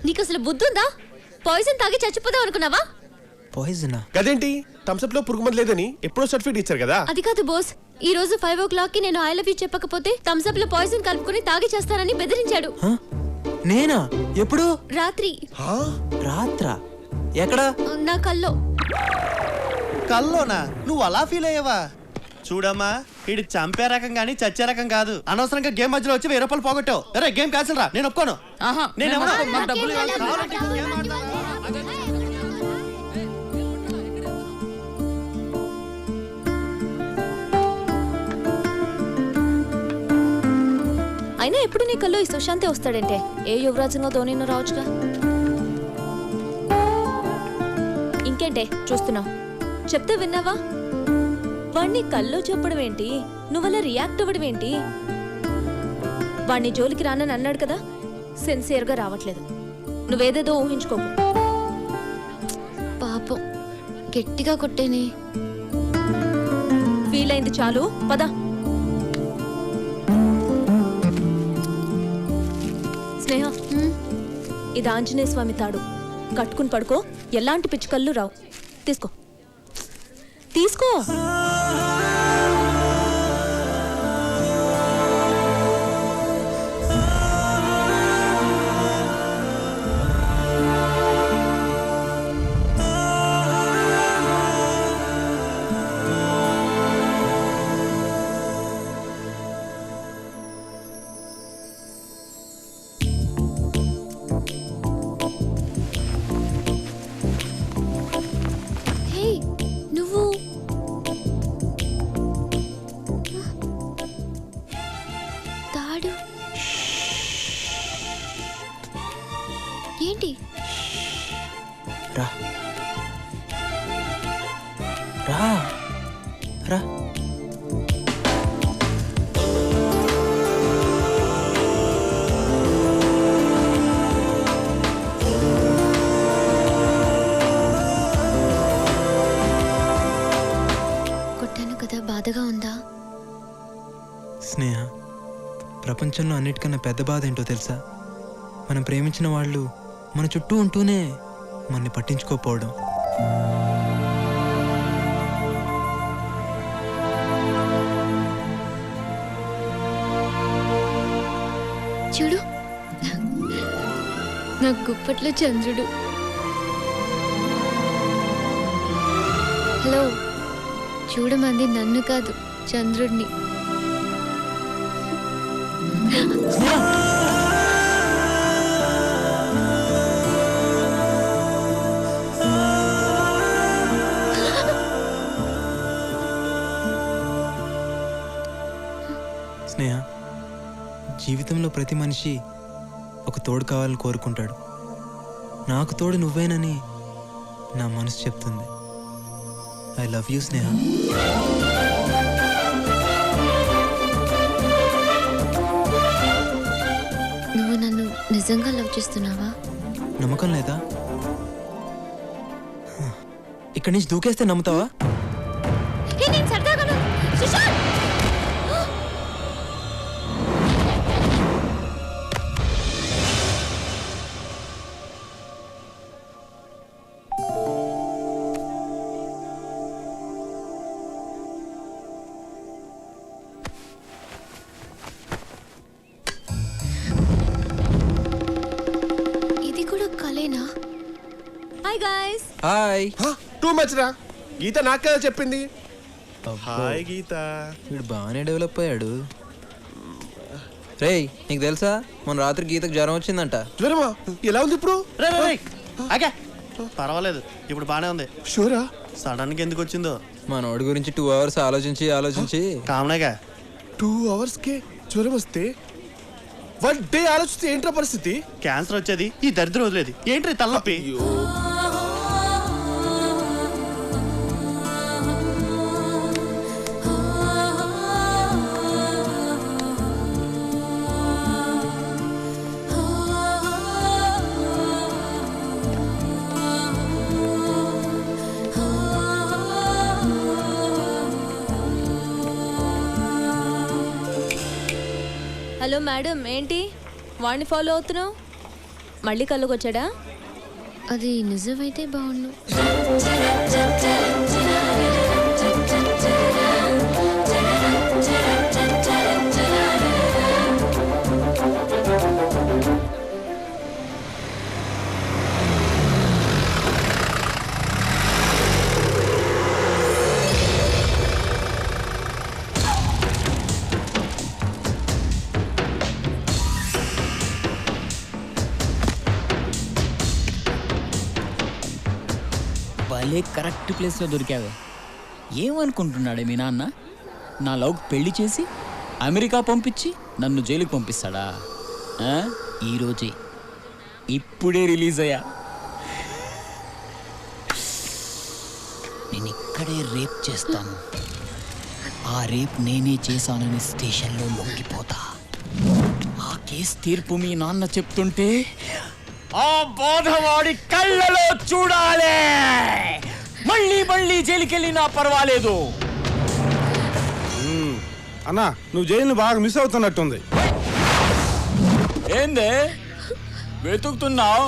నీకు అసలు బుద్ధి ఉందా? పాయిజన్ తాగి చచ్చిపోదాం అనుకున్నావా? పాయిజనా? గదేంటి థమ్స్అప్ లో పురుగుమంది లేదని ఎప్పుడో సర్టిఫికేట్ ఇచ్చారు కదా. అది కాదు బాస్, ఈ రోజు 5 o'clock కి నేను ఐ లవ్ యూ చెప్పకపోతే థమ్స్అప్ లో పాయిజన్ కలుపుకొని తాగి చేస్తానని బెదిరించాడు. నేనా? ఎప్పుడు? రాత్రి. రాత్రా? ఎక్కడ? నా కల్లో. కల్లోనా? నువ్వు అలా ఫీల్ అయ్యావా? చూడమ్మా, ఇటు చంపే రకం గానీ చచ్చే రకం కాదు. అనవసరంగా గేమ్ మధ్యలో వచ్చి 1000 రూపాయలు పోగొట్టావు. అరే గేమ్ క్యాన్సిల్ రా, నేను ఒప్పుకోను. అయినా ఎప్పుడు నీ కల్లో ఈ సుశాంతే వస్తాడంటే? ఏ యువరాజంగా ధోనిను రావచ్చుగా. ఇంకేంటే చూస్తున్నావు? చెప్తే విన్నావా? వాణ్ణి కల్లో చెప్పడం ఏంటి, నువ్వలా రియాక్ట్ అవ్వడం ఏంటి? వాణ్ణి జోలికి రానని అన్నాడు కదా, సిన్సియర్గా రావట్లేదు. నువ్వేదేదో ఊహించుకోకు. పాపం గట్టిగా కొట్టేనే. ఫీల్ అయింది చాలు, పద. స్నేహ, ఇది ఆంజనేయ స్వామి తాడు. కట్టుకుని పడుకో, ఎలాంటి పిచ్చుకళ్ళు రావు. తీసుకో తీసుకో. ఏంటి? రా రా రా. కొట్టాను కదా, బాధగా ఉందా? స్నేహ, ప్రపంచంలో అన్నిటికన్నా పెద్ద బాధ ఏంటో తెలుసా? మనం ప్రేమించిన వాళ్ళు మన చుట్టూ ఉంటూనే మనని పట్టించుకోకపోవడం. చూడు, నా గుప్పట్లో చంద్రుడు. హలో, చూడమంది నన్ను కాదు, చంద్రుడిని. స్నేహ, జీవితంలో ప్రతి మనిషి ఒక తోడు కావాలని కోరుకుంటాడు. నాకు తోడు నువ్వేనని నా మనసు చెప్తుంది. ఐ లవ్ యూ స్నేహ. నువ్వు నన్ను నిజంగా లవ్ చేస్తున్నావా? నమ్మకం లేదా? ఇక్కడి నుంచి దూకేస్తే నమ్ముతావా? ఇది కూడా కలేనా? Hi guys. Hi. Too much రా. గీత నాకు కదా చెప్పింది. హాయ్ గీత. వీడు బాగానే డెవలప్ అయ్యాడు. రేయ్, నీకు తెలుసా మన రాత్రి గీతకు జ్వరం వచ్చిందంట. జ్వరమా? ఎలా ఉంది ఇప్పుడు? పర్వాలేదు ఇప్పుడు బానే ఉంది. షూరా? సడన్ గా ఎందుకు వచ్చిందో మనోడి గురించి 2 hours ఆలోచించి కామనేగా 2 hours కే జ్వరం వస్తే 1 day ఆలోచిస్తే ఏంట్రా పరిస్థితి? క్యాన్సర్ వచ్చేది, ఈ దరిద్రం వదిలేది ఏంటి తలనొప్పి. హలో మేడం, ఏంటి వాడిని ఫాలో అవుతున్నావు? మళ్ళీ కళ్ళకొచ్చాడా? అది నిజమైతే బాగుండు. భలే కరెక్ట్ ప్లేస్లో దొరికావే. ఏమనుకుంటున్నాడే మీ నాన్న? నా లవ్ పెళ్లి చేసి అమెరికా పంపించి నన్ను జైలుకి పంపిస్తాడా? ఈరోజే ఇప్పుడే రిలీజ్ అయ్యా. నేను ఇక్కడే రేప్ చేస్తాను. ఆ రేప్ నేనే చేశానని స్టేషన్లో లొంగిపోతా. ఆ కేసు తీర్పు మీ నాన్న చెప్తుంటే ఆ బాధవాడి కళ్ళలో చూడాలే. మళ్ళీ మళ్ళీ జైలుకెళ్ళినా పర్వాలేదు. అన్నా, నువ్వు జైలుని బాగా మిస్ అవుతున్నట్టుంది. ఏందే వెతుకుతున్నావు?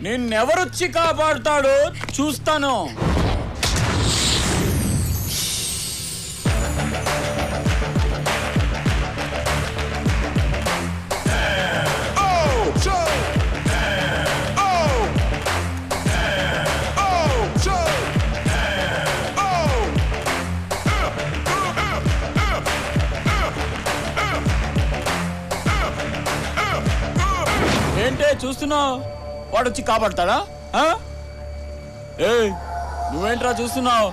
నిన్నెవరొచ్చి కాపాడుతాడో చూస్తాను. ఏంటే చూస్తున్నావు? వాడు వచ్చి కాపాడతాడా? ఏయ్, నువ్వేంట్రా చూస్తున్నావు?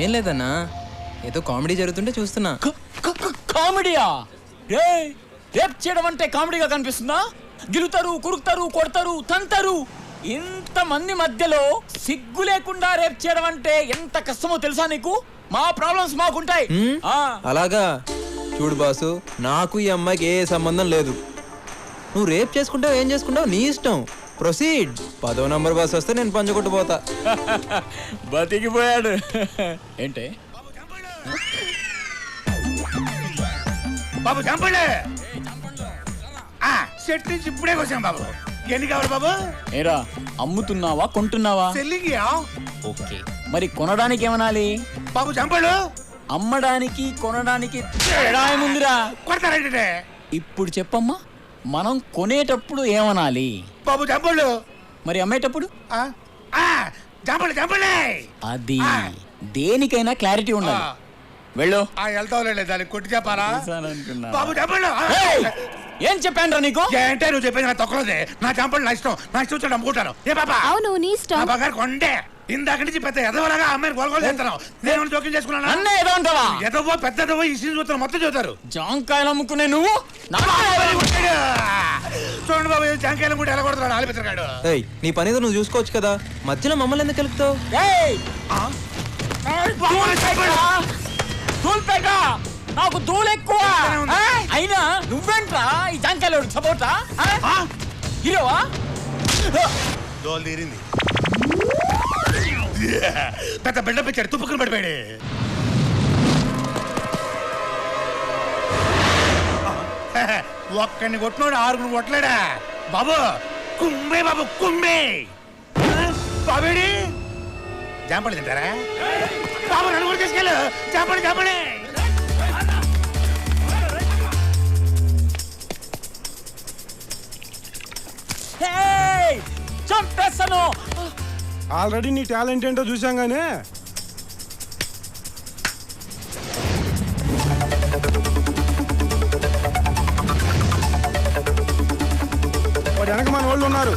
ఏం లేదన్నా, ఏదో కామెడీ జరుగుతుంటే చూస్తున్నా. కామెడీయా? రేప్ చేయడం అంటే కామెడీగా కనిపిస్తుందా? గిలుతారు, కురుకుతారు, కొడతారు, తంతారు. ఇంతమంది మధ్యలో సిగ్గు లేకుండా రేప్ చేయడం అంటే ఎంత కష్టమో తెలుసా నీకు? మా ప్రాబ్లమ్స్ మాకుంటాయి. అలాగా చూడు బాసు, నాకు ఈ అమ్మాయికి ఏ సంబంధం లేదు. నువ్వు రేప్ చేసుకుంటావు, ఏం చేసుకుంటావు నీ ఇష్టం. ప్రొసీడ్. 10వ నంబర్ బస్ వస్తే నేను పంచకొట్టుపోతా. బతికిపోయాడు. ఏంటే బాబు చంపండి. సెట్ నుంచి ఇప్పుడే వచ్చాం బాబు. ఎన్ని కావాలి బాబు? ఏరా, అమ్ముతున్నావా కొంటున్నావా? సెల్లింగ్. ఓకే, మరి కొనడానికి ఏమనాలి? బాబు చంపడు. అమ్మడానికి కొనడానికి తేడా ఏముందిరా? కొడతారంటే ఇప్పుడు చెప్పమ్మా, మనం కొనేటప్పుడు ఏమనాలి? బాబు చంపడు. మరి అమ్మేటప్పుడు? చంపండి చంపండి. అది దేనికైనా క్లారిటీ ఉండాలి. వెళ్ళు. వెళ్తావులే, దానికి కొట్టి చెప్పాలా? బాబు చంపడు. ఏం చెప్పాను నీకు? ఏంటే నువ్వు చెప్పేది? నా తొక్కలోదే. నా చంపండి, నా ఇష్టం. నా ఇష్టం వచ్చాడు అమ్ముకుంటాను. ఏ బాబా? అవును, నీ ఇష్టం. బాగారు కొండే. ఇందాక నుంచి పెద్ద ఎదవలాగా అమ్మాయిని గొలగొలు చేస్తున్నావు. నేను జోక్యం చేసుకున్నాను. అన్న ఏదో అంటావా? ఎదవో పెద్దదవో ఈ సీన్ చూస్తారు, మొత్తం చూస్తారు. జాంకాయలు అమ్ముకునే నువ్వు చూడండి బాబు, జాంకాయలు కూడా ఎలా కొడుతున్నాడు ఆలిపిస్తున్నాడు. నీ పనిదో నువ్వు చూసుకోవచ్చు కదా, మధ్యలో మమ్మల్ని ఎందుకు కలుపుతావు? నాకు దూలు ఎక్కువ. అయినా నువ్వేంట్రా ఈ జాంకాయలు సపోర్టా? హీరోవా? దోలు తీరింది. పెద్ద బిల్డప్ ఇచ్చాడు, తుప్పుకుని పడిపోయాడు. ఒక్కడిని కొట్టినోడు 6 కొట్టలేడా బాబు? కుమ్మే బాబు కుమ్మే. బాబేడి జాంపడి తింటారా బాబు? నన్ను కూడా తీసుకెళ్ళు. జాంపడి జాంపడి. చంపేస్తాను. ఆల్రెడీ నీ టాలెంట్ ఏంటో చూసాం గానే. వాడు వెనక మన వాళ్ళు ఉన్నారు.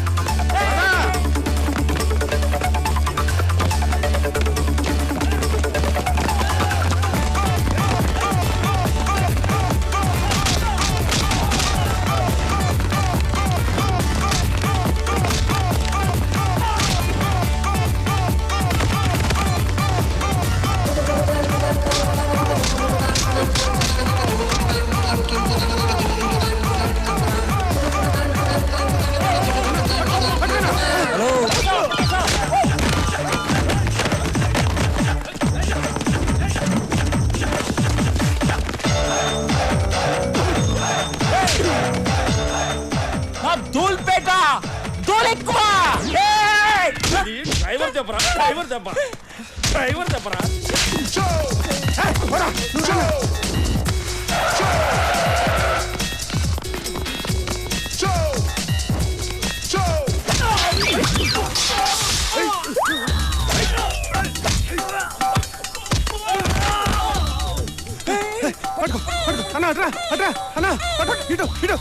డ్రైవర్ దెబ్బ డ్రైవర్ దెబ్బరా అన్నా అట్రా అట్రా అన్నా ఇటు ఇటు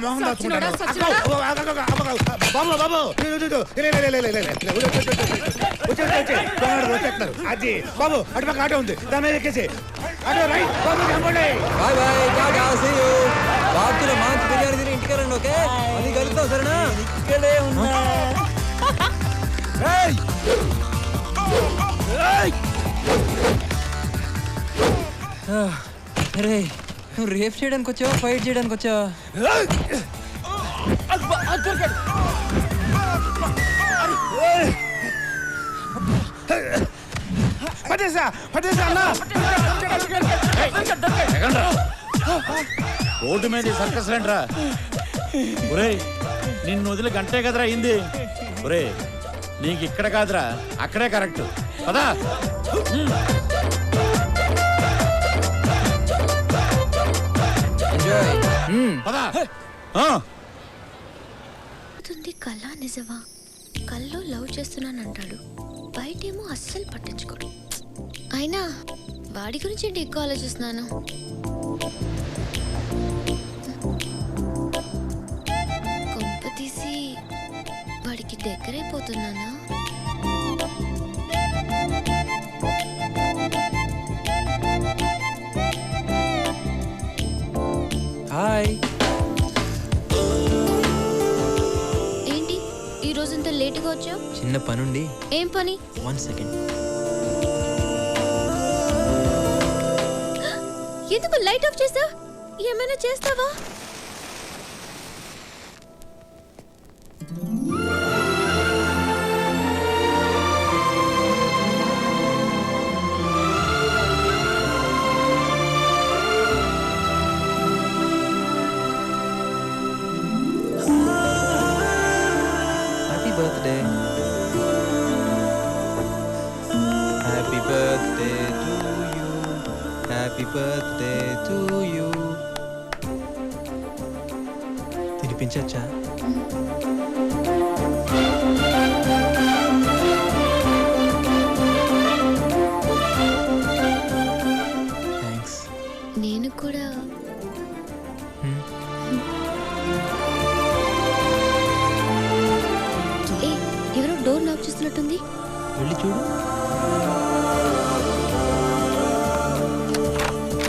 మోహన్ బాబు బాబు అది బాబు అటు పక్క ఆటో ఉంది దాని మీద ఎక్కేసి ఆటో రైట్ బాబు చంపండి మాంచి బిర్యానీ తిని ఇంటికి రండి ఓకే అది కలుగుతాం సరేనా ఇక్కడే ఉన్నా అరే నువ్వు రేప్ చేయడానికి వచ్చావా ఫైట్ చేయడానికి వచ్చావా రోడ్డు మీద సర్కస్ రండ్రా ఒరే నిన్ను వదిలి గంటే కదరా అయింది ఒరే నీకు ఇక్కడ కాదురా అక్కడే కరెక్ట్ పదా కళ నిజమా కల్లో లవ్ చేస్తున్నానంటాడు బయటేమో అస్సలు పట్టించుకోడు అయినా వాడి గురించి ఏంటి ఎక్కువ ఆలోచిస్తున్నాను కొంప తీసి వాడికి దగ్గరైపోతున్నానా హాయ్ ఏంటి ఈ రోజంతా లేటుగా వచ్చావు చిన్న పనుండి ఏం పని 1 సెకండ్ ఎందుకు లైట్ ఆఫ్ చేసా ఏమైనా చేస్తావా birthday. Happy birthday to you. Happy birthday to you. తినిపించచ్చా థ్యాంక్స్ నేను కూడా ఎవరో డోర్ నాక్ చేస్తున్నట్టుంది వెళ్ళి చూడు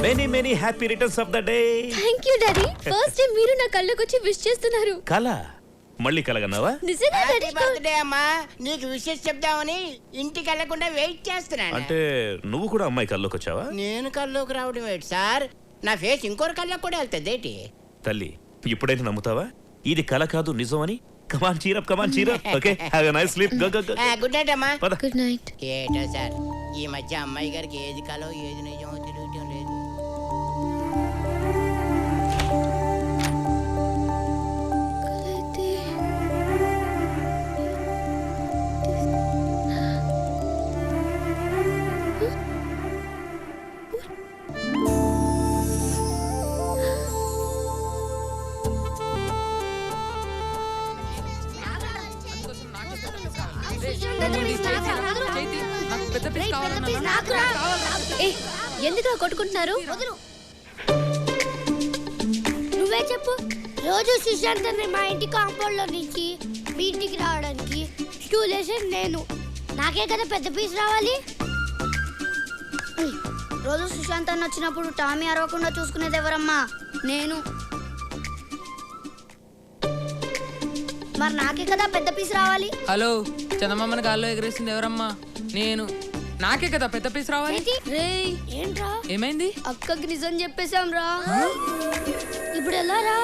many many happy returns of the day thank you daddy first time మీరు నా కళ్ళకి వచ్చి విష్ చేస్తున్నారు కళ మళ్ళీ కలగన్నావా నిజంగా డాడీ బర్త్డే అమ్మా నీకు విషెస్ చెప్దామని ఇంటికి వెళ్ళకుండా వెయిట్ చేస్తున్నాను అంటే నువ్వు కూడా అమ్మాయి కల్లోకి వచ్చావా నేను కల్లోకి రావడం ఏంటి సార్ నా ఫేస్ ఇంకోరి కల్లోకి కూడా వెళ్తుంది ఏంటి తల్లి ఇప్పుడైతే నమ్ముతావా ఇది కళ కాదు నిజం అని come on cheer up okay have a nice sleep go go go good night అమ్మా గుడ్ నైట్ ఏటో సార్ ఈ మధ్య అమ్మాయి గారికి ఏది కలో ఏది నిజమో తెలియటం లేదు ఎందుకు కొట్టుకుంటున్నారు నువ్వే చెప్పు రోజు సుశాంత్ మా ఇంటి కాంపౌండ్ లో నుంచి మీ ఇంటికి రావడానికి స్టూల్ వేసేది నేను నాకే కదా పెద్ద పీస్ రావాలి రోజు సుశాంత్ అన్న వచ్చినప్పుడు టామీ అరవకుండా చూసుకునేది ఎవరమ్మా నేను మరి నాకే కదా పెద్ద పీస్ రావాలి. హలో, చందమామని గాల్లో ఎగరేసింది ఎవరమ్మా? నేను. నాకే కదా పెద్ద పీస్ రావాలి. రేయ్ ఏంట్రా ఏమైంది? అక్కకి నిజం చెప్పేశాం రా. ఇప్పుడు ఎలా రా?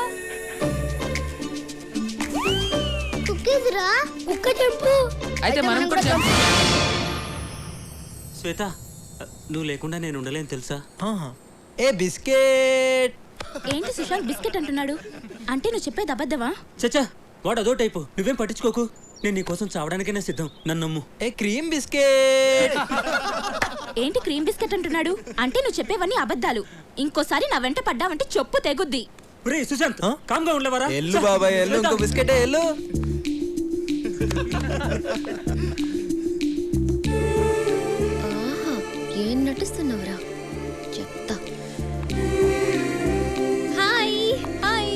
కుక్కేదిరా కుక్క చెప్పు. అయితే మనం కూడా చెప్పు. శ్వేత, నువ్వు లేకుండా నేను ఉండలేను తెలుసా? ఏ బిస్కెట్. ఏంటి సుశాంత్ బిస్కెట్ అంటున్నాడు? అంటే నువ్వు చెప్పేది అబద్ధమా? చచ్చా, వాడు అదో టైపు. నువ్వేం పట్టించుకోకు. నేను నీ కోసం చావడానికైనా సిద్ధం. నన్ను నమ్ము. ఏ క్రీమ్ బిస్కెట్. ఏంటి క్రీమ్ బిస్కెట్ అంటున్నాడు? అంటే నువ్వు చెప్పేవన్నీ అబద్ధాలు. ఇంకోసారి నా వెంట పడ్డావంటే చెప్పు తెగుద్ది. ఒరేయ్ సుశాంత్, కామ్గా ఉండలేవరా? ఎల్లు బాబాయ్ ఎల్లు, ఇంకో బిస్కెట్ ఎల్లు. ఏం నటిస్తున్నావురా? చెప్తా. Hi hi.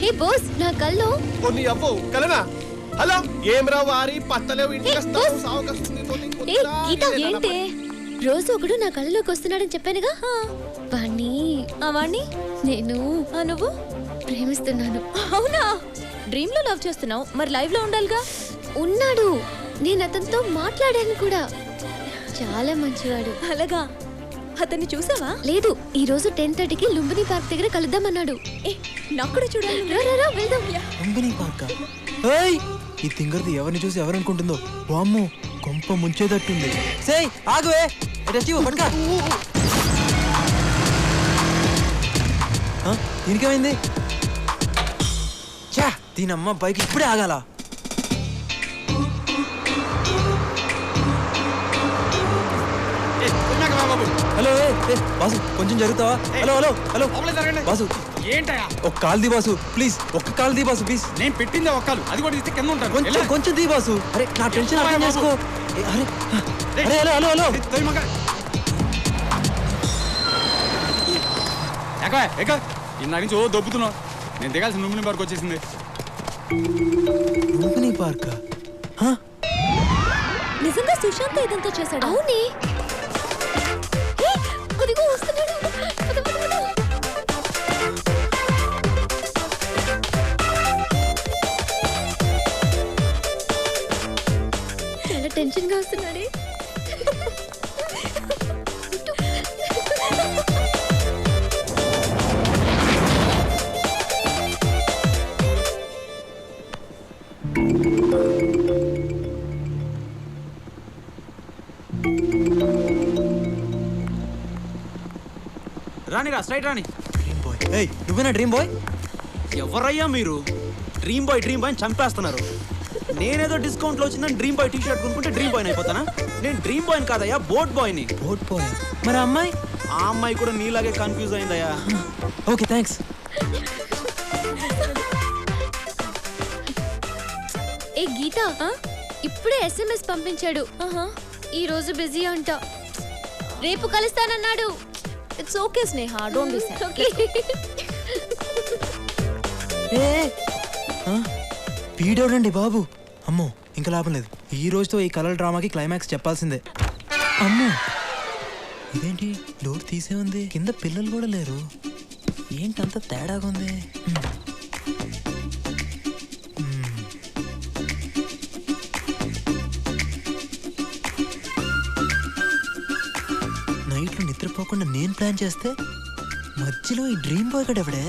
హే బాస్, నా కల్లో కొన్ని అవ్వు కలనా. హలో, ఏం రా వారి పత్తలేవు ఇంటికి వస్తావు సావకస్తుంది. ఏ గీత, ఏంటే రోజు ఒకడు నా కళ్ళలోకి వస్తున్నాడని చెప్పానుగా. వాణ్ణి నేను నువ్వు ప్రేమిస్తున్నాను. అవునా? డ్రీమ్ లో లవ్ చేస్తున్నావు, మరి లైవ్ లో ఉండాలిగా. ఉన్నాడు, నేను అతనితో మాట్లాడాను కూడా. చాలా మంచివాడు. అలాగా? అతన్ని చూసావా? లేదు, ఈ రోజు 10:30కి లుంబిని పార్క్ దగ్గర కలుద్దామన్నాడు. నాకు కూడా చూడాలి. వెళ్దాం. లుంబిని పార్క్. ఏయ్, ఈ తింగర్ది ఎవరిని చూసి ఎవరనుకుంటుందో. వామ్మో, కొంప ముంచేదట్టుంది. సేయ్ ఆగువే, పట్టుకా. దీనికేమైంది? చా, దీనమ్మ బైక్ ఇప్పుడే ఆగాల. హలో బాసు, కొంచెం జరుగుతావా? హలో హలో హలో బాసు, ఏంటయా? ఒక కాల్ ది బాసు ప్లీజ్, ఒక్క కాల్ ది బాసు ప్లీజ్. నేను పెట్టింది ఒక్కలు, అది కూడా ఇస్తే కింద ఉంటాను. కొంచెం ది బాసు. అరే నా టెన్షన్ అర్థం చేసుకో. అరే హలో హలో హలో. ఇందా నుంచి ఓ దొబ్బుతున్నావు. నేను దిగాల్సిన లుంబిని పార్క్ వచ్చేసింది. లుంబిని పార్క్? నిజంగా సుశాంత్ ఇదంతా చేశాడు? అవునే, అదిగో వస్తున్నాడు. చాలా టెన్షన్ గా వస్తున్నాడే. రానిరా, స్ట్రైట్ రాని. ఏయ్, నువ్వేనా డ్రీమ్ బాయ్? ఎవరయ్యా మీరు? డ్రీమ్ బాయ్ అని చంపేస్తున్నారు. నేనేదో డిస్కౌంట్ లో వచ్చిందని డ్రీమ్ బాయ్ టీ-షర్ట్ కొనుక్కుంటే డ్రీమ్ బాయ్ అయిపోతానా? నేను డ్రీమ్ బాయ్ కాదయ్యా, బోట్ బాయ్ని. Boat boy? మరి అమ్మాయి? ఆ అమ్మాయి కూడా నీలాగే కన్ఫ్యూజ్ అయిందయ్యా. Okay thanks. ఏ గీత, ఇప్పుడే SMS పంపించాడు. ఈ రోజు బిజీ అంట, రేపు కలుస్తానన్నాడు. It's okay Sneha, don't be sad. వీడోడండి బాబు. అమ్మో, ఇంకా లాభం లేదు. ఈ రోజుతో ఈ కలర్ డ్రామాకి క్లైమాక్స్ చెప్పాల్సిందే. అమ్మో, ఇదేంటి డోర్ తీసే ఉంది, కింద పిల్లలు కూడా లేరు. ఏంటంత తేడాగా ఉంది? నైట్లో నిద్రపోకుండా నేను ప్లాన్ చేస్తే మధ్యలో ఈ డ్రీమ్ బాయ్ గడ ఎవడే?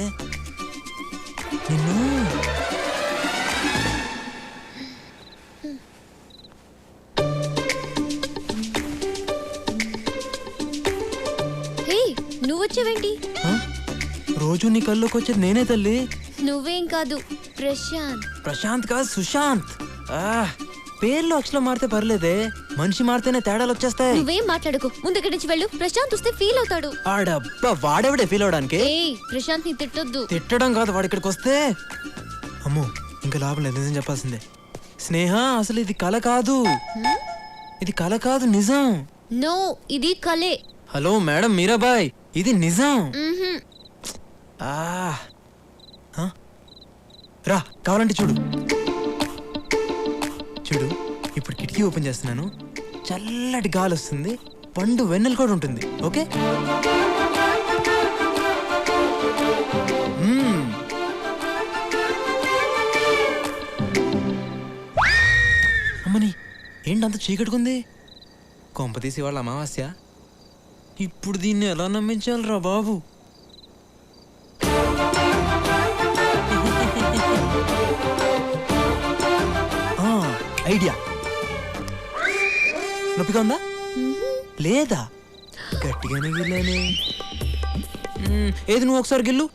నిన్ను నువ్వు వచ్చావేంటి? రోజు నీ కల్లోకి వచ్చేది నేనే తల్లి. నువ్వేం కాదు, ప్రశాంత్. ప్రశాంత్ కాదు, సుశాంత్. పేర్లు అక్షరం మారితే పర్లేదే, మనిషి మారితేనే తేడాలు వచ్చేస్తాయి. నువ్వేం మాట్లాడుకో, ముందు ఇక్కడి నుంచి వెళ్ళు. ప్రశాంత్ వస్తే ఫీల్ అవుతాడు. ఆడబ్బా, వాడెవడే ఫీల్ అవడానికి? ప్రశాంత్ ని తిట్టొద్దు. తిట్టడం కాదు, వాడు ఇక్కడికి వస్తే. అమ్మో, ఇంకా లాభం లేదు, నిజం చెప్పాల్సిందే. స్నేహ, అసలు ఇది కల కాదు, ఇది కల కాదు, నిజం. నో, ఇది కలే. హలో మేడం మీరాబాయ్, ఇది నిజం. రా, కావాలంటే చూడు. చూడు, ఇప్పుడు కిటికీ ఓపెన్ చేస్తున్నాను. చల్లటి గాలి వస్తుంది, పండు వెన్నెల కూడా ఉంటుంది. ఓకే. అమ్మని ఏంటంత చీకటికుంది? కొంప తీసి వాళ్ళ అమావాస్య. ఇప్పుడు దీన్ని ఎలా నమ్మించాలిరా బాబు? ఐడియా. నొప్పిగా ఉందా లేదా? గట్టిగానే గిల్లానే. ఏది నువ్వు ఒకసారి గిల్లు.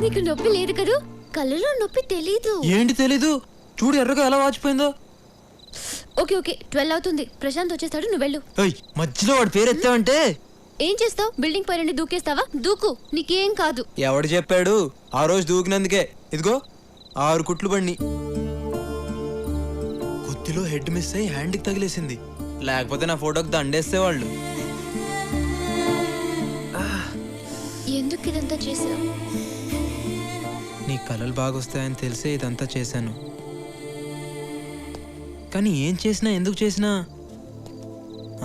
నీకు నొప్పి లేదు కదూ? కళ్ళలో నొప్పి తెలీదు. ఏంటి తెలీదు? చూడు ఎర్రగా ఎలా వాచిపోయిందో. ఓకే ఓకే 12 అవుతుంది. ప్రశాంత్ వచ్చేస్తాడు, నువ్వు వెళ్ళు. మధ్యలో వాడి పేరు ఎత్తావంటే ఏం చేస్తావు? బిల్డింగ్ పైన దూకేస్తావా? దూకు, నీకేం కాదు. ఎవడు చెప్పాడు? ఆ రోజు దూకినందుకే ఇదిగో 6 కుట్లు పడిని. కొద్దిలో హెడ్ మిస్ అయ్యి హ్యాండ్కి తగిలేసింది. లేకపోతే నా ఫోటోకి దండేస్తే వాళ్ళు. ఎందుకు ఇదంతా చేసావు? నీ కలలు బాగొస్తాయని తెలిసే ఇదంతా చేశాను. కానీ ఏం చేసినా ఎందుకు చేసినా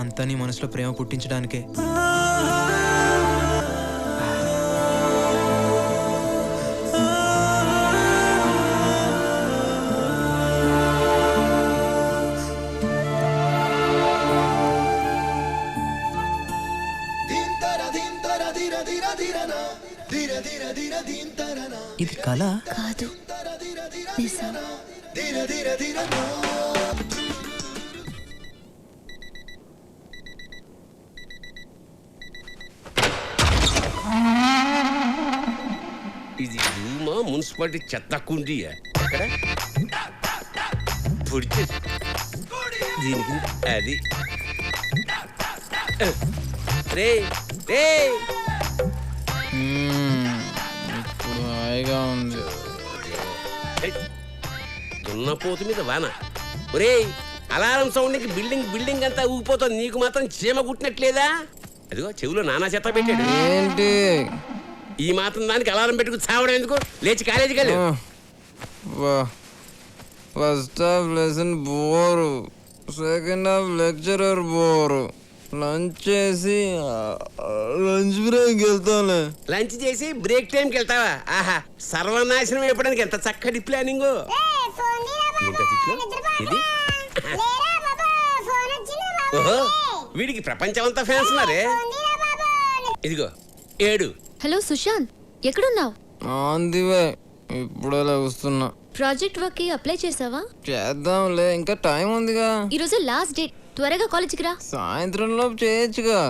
అంతా నీ మనసులో ప్రేమ పుట్టించడానికే. ఇది కళ కాదు, నిజం. ఇది రూమా మున్సిపాలిటీ చెత్త కుండీయా? ఎక్కడ పొడిచి దీనికి అది రే రే ఇప్పుడు హాయిగా ఉంది. దున్నపోతు మీద వాన. ఒరే అలారం సౌండ్కి బిల్డింగ్ అంతా ఊగిపోతుంది. నీకు మాత్రం చీమ కుట్టినట్లేదా? అదిగో చెవిలో నానా చెత్త పెట్టాడు. ఏంటి ఈ మాత్రం దానికి అలారం పెట్టుకు చావడం ఎందుకు? లేచి కాలేజీకి వెళ్ళు. First half lesson bore, second half lecturer bore. Lunch చేసి లంచ్ బ్రేక్ వెళ్తాను. లంచ్ చేసి బ్రేక్ టైంకి వెళ్తావా? ఆహా, సర్వనాశనం అయిపోవడానికి ఎంత చక్కటి ప్లానింగ్. ఇది ఓహో, వీడికి ప్రపంచం అంతా ఫ్యాన్స్ ఉన్నారే. ఇదిగో 7. హలో సుశాంత్, ఎక్కడున్నావు? ఆందివే, ఇప్పుడే వస్తున్నా. ప్రాజెక్ట్ వర్క్ కి అప్లై చేసావా? చేద్దాంలే, ఇంకా టైం ఉందిగా. ఈరోజు లాస్ట్ డేట్, త్వరగా కాలేజీకి రా. సాయంత్రం లోపు చేయొచ్చుగా.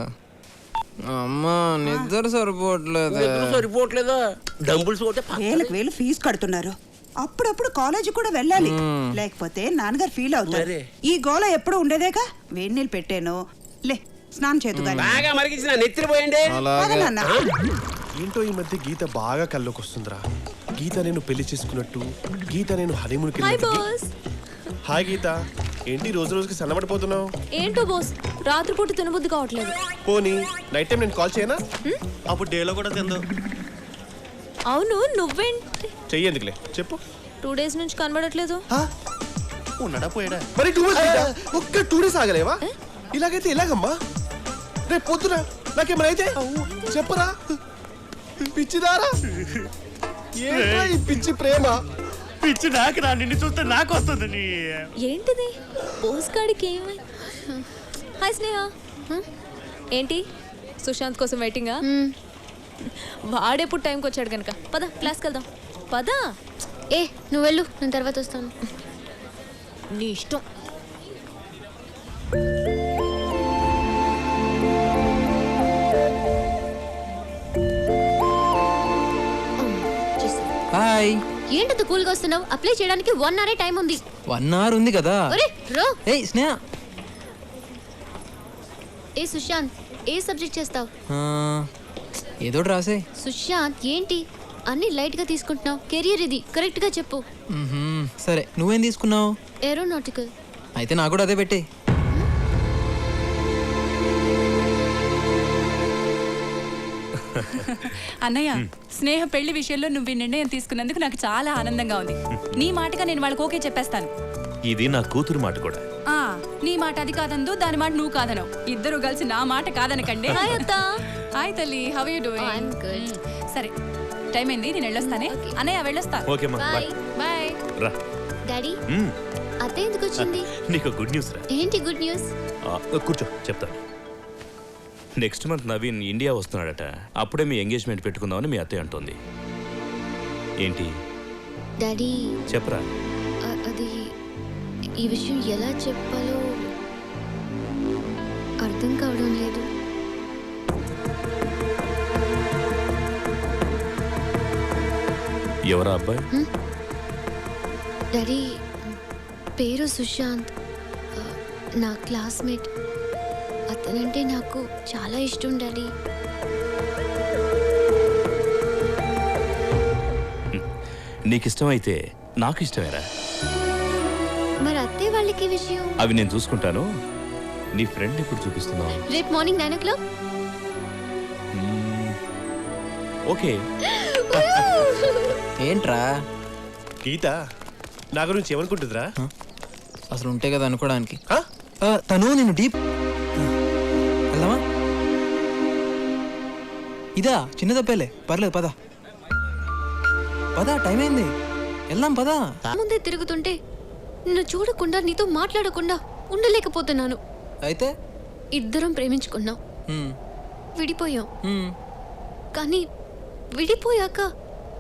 అమ్మా నిద్ర సరిపోవట్లేదా? డంబుల్స్ వేలకు వేలు ఫీజు కడుతున్నారు. అప్పుడప్పుడు కాలేజీ కూడా వెళ్ళాలి, లేకపోతే నాన్నగారు ఫీల్ అవుతారు. ఈ గోల ఎప్పుడు ఉండేదేగా. వేడి నీళ్ళు పెట్టాను, లే స్నానం చేద్దు. బాగా మరిగించిన నెత్తిరి పోయండి. ఏంటో ఈ మధ్య గీత బాగా కల్లోకి వస్తుందిరా. గీత నేను పెళ్లి చేసుకున్నట్టు, గీత నేను హనీమూన్కి వెళ్ళినట్టు. హాయ్ గీత, ఏంటి రోజు రోజుకి సన్నబడిపోతున్నావు? ఏంటో బాస్, రాత్రిపూట తినబుద్ధి కావట్లేదు. పోనీ నైట్ టైం నేను కాల్ చేయనా? అప్పుడు డేలో కూడా తిందు. అవును, నువ్వేంటి? చెయ్యేందుకులే చెప్పు. 2 డేస్ నుంచి కనబడట్లేదు. ఉన్నాడా పోయాడా? మరి 2 డేస్ ఒక్క 2 డేస్ ఆగలేవా? ఇలాగైతే ఎలాగమ్మా? రేపు పొద్దున నాకేమైనా అయితే చెప్పరా? పిచ్చిదారా? ఏంట్రా ఈ పిచ్చి ప్రేమ? పిచ్చి నాకు రా, నిన్ను చూస్తే నాకు వస్తుంది. ఏంటిది? పోస్ట్ కార్డ్కి ఏమై? హాయ్ స్నేహ. ఏంటి సుశాంత్ కోసం వెయిటింగా? వాడెప్పుడు టైంకి వచ్చాడు కనుక. పద క్లాస్కి వెళ్దాం. పద. ఏ నువ్వు వెళ్ళు, నేను తర్వాత వస్తాను. నీ ఇష్టం. హాయ్. ఏంటంత కూల్గా వస్తున్నావు? అప్లై చేయడానికి 1 hour టైం ఉంది. 1 hour ఉంది కదా. ఏయ్ స్నేహ. ఏ సుశాంత్, ఏ సబ్జెక్ట్ చేస్తావు? ఏదో రాసే. సుశాంత్ ఏంటి అన్ని లైట్ గా తీసుకుంటున్నావు? కెరియర్ ఇది, కరెక్ట్ గా చెప్పు. సరే, నువ్వేం తీసుకున్నావు? ఏరోనాటికల్. అయితే నాకు కూడా అదే పెట్టే. అన్నయ్య, స్నేహ పెళ్లి విషయంలో నువ్వు ఈ నిర్ణయం తీసుకున్నందుకు నాకు చాలా ఆనందంగా ఉంది. నీ మాటగా నేను వాళ్ళకి ఓకే చెప్పేస్తాను. ఇది నా కూతురు మాట కూడా. నీ మాట అది కాదందు, దాని మాట నువ్వు కాదనవు. ఇద్దరు కలిసి నా మాట కాదనకండి. హాయ్ అత్త. హాయ్ తల్లి, how are you doing? I am good. సరే టైం అయింది, నేను వెళ్ళొస్తానే. అన్నయ్య వెళ్ళొస్తా. ఓకే అమ్మా, బాయ్. బాయ్. రా. డాడీ అత్త ఎందుకు వచ్చింది? నీకు గుడ్ న్యూస్ రా. ఏంటి గుడ్ న్యూస్? కూర్చో చెప్తాను. నెక్స్ట్ మంత్ నవీన్ ఇండియా వస్తున్నాడట. అప్పుడే మీ ఎంగేజ్మెంట్ పెట్టుకుందామని మీ అత్తయ్య అంటోంది. ఏంటి డాడీ చెప్పరా? అది ఈ విషయం ఎలా చెప్పాలో అర్థం కావడం లేదు. ఎవరా అబ్బాయి? డాడీ పేరు సుశాంత్, నా క్లాస్మేట్. అతనంటే నాకు చాలా ఇష్టం డాడీ. నీకు ఇష్టమైతే నాకు ఇష్టమేరా. మరి అత్తే వాళ్ళకి విషయం? అవి నేను చూసుకుంటాను. నీ ఫ్రెండ్ ఇప్పుడు చూపిస్తున్నావు. రేపు మార్నింగ్ 9 o'clock. ఓకే. ఏంట్రా గీత నా గురించి ఏమనుకుంటుందిరా? అసలు ఉంటే కదా అనుకోవడానికి. తను నేను డీప్ వెళ్దామా? ఇదా చిన్న తప్పేలే, పర్లేదు పద పద, టైం అయింది, వెళ్దాం పదా. ముందే తిరుగుతుంటే నిన్ను చూడకుండా నీతో మాట్లాడకుండా ఉండలేకపోతున్నాను. అయితే ఇద్దరం ప్రేమించుకున్నాం, విడిపోయాం. కానీ విడిపోయాక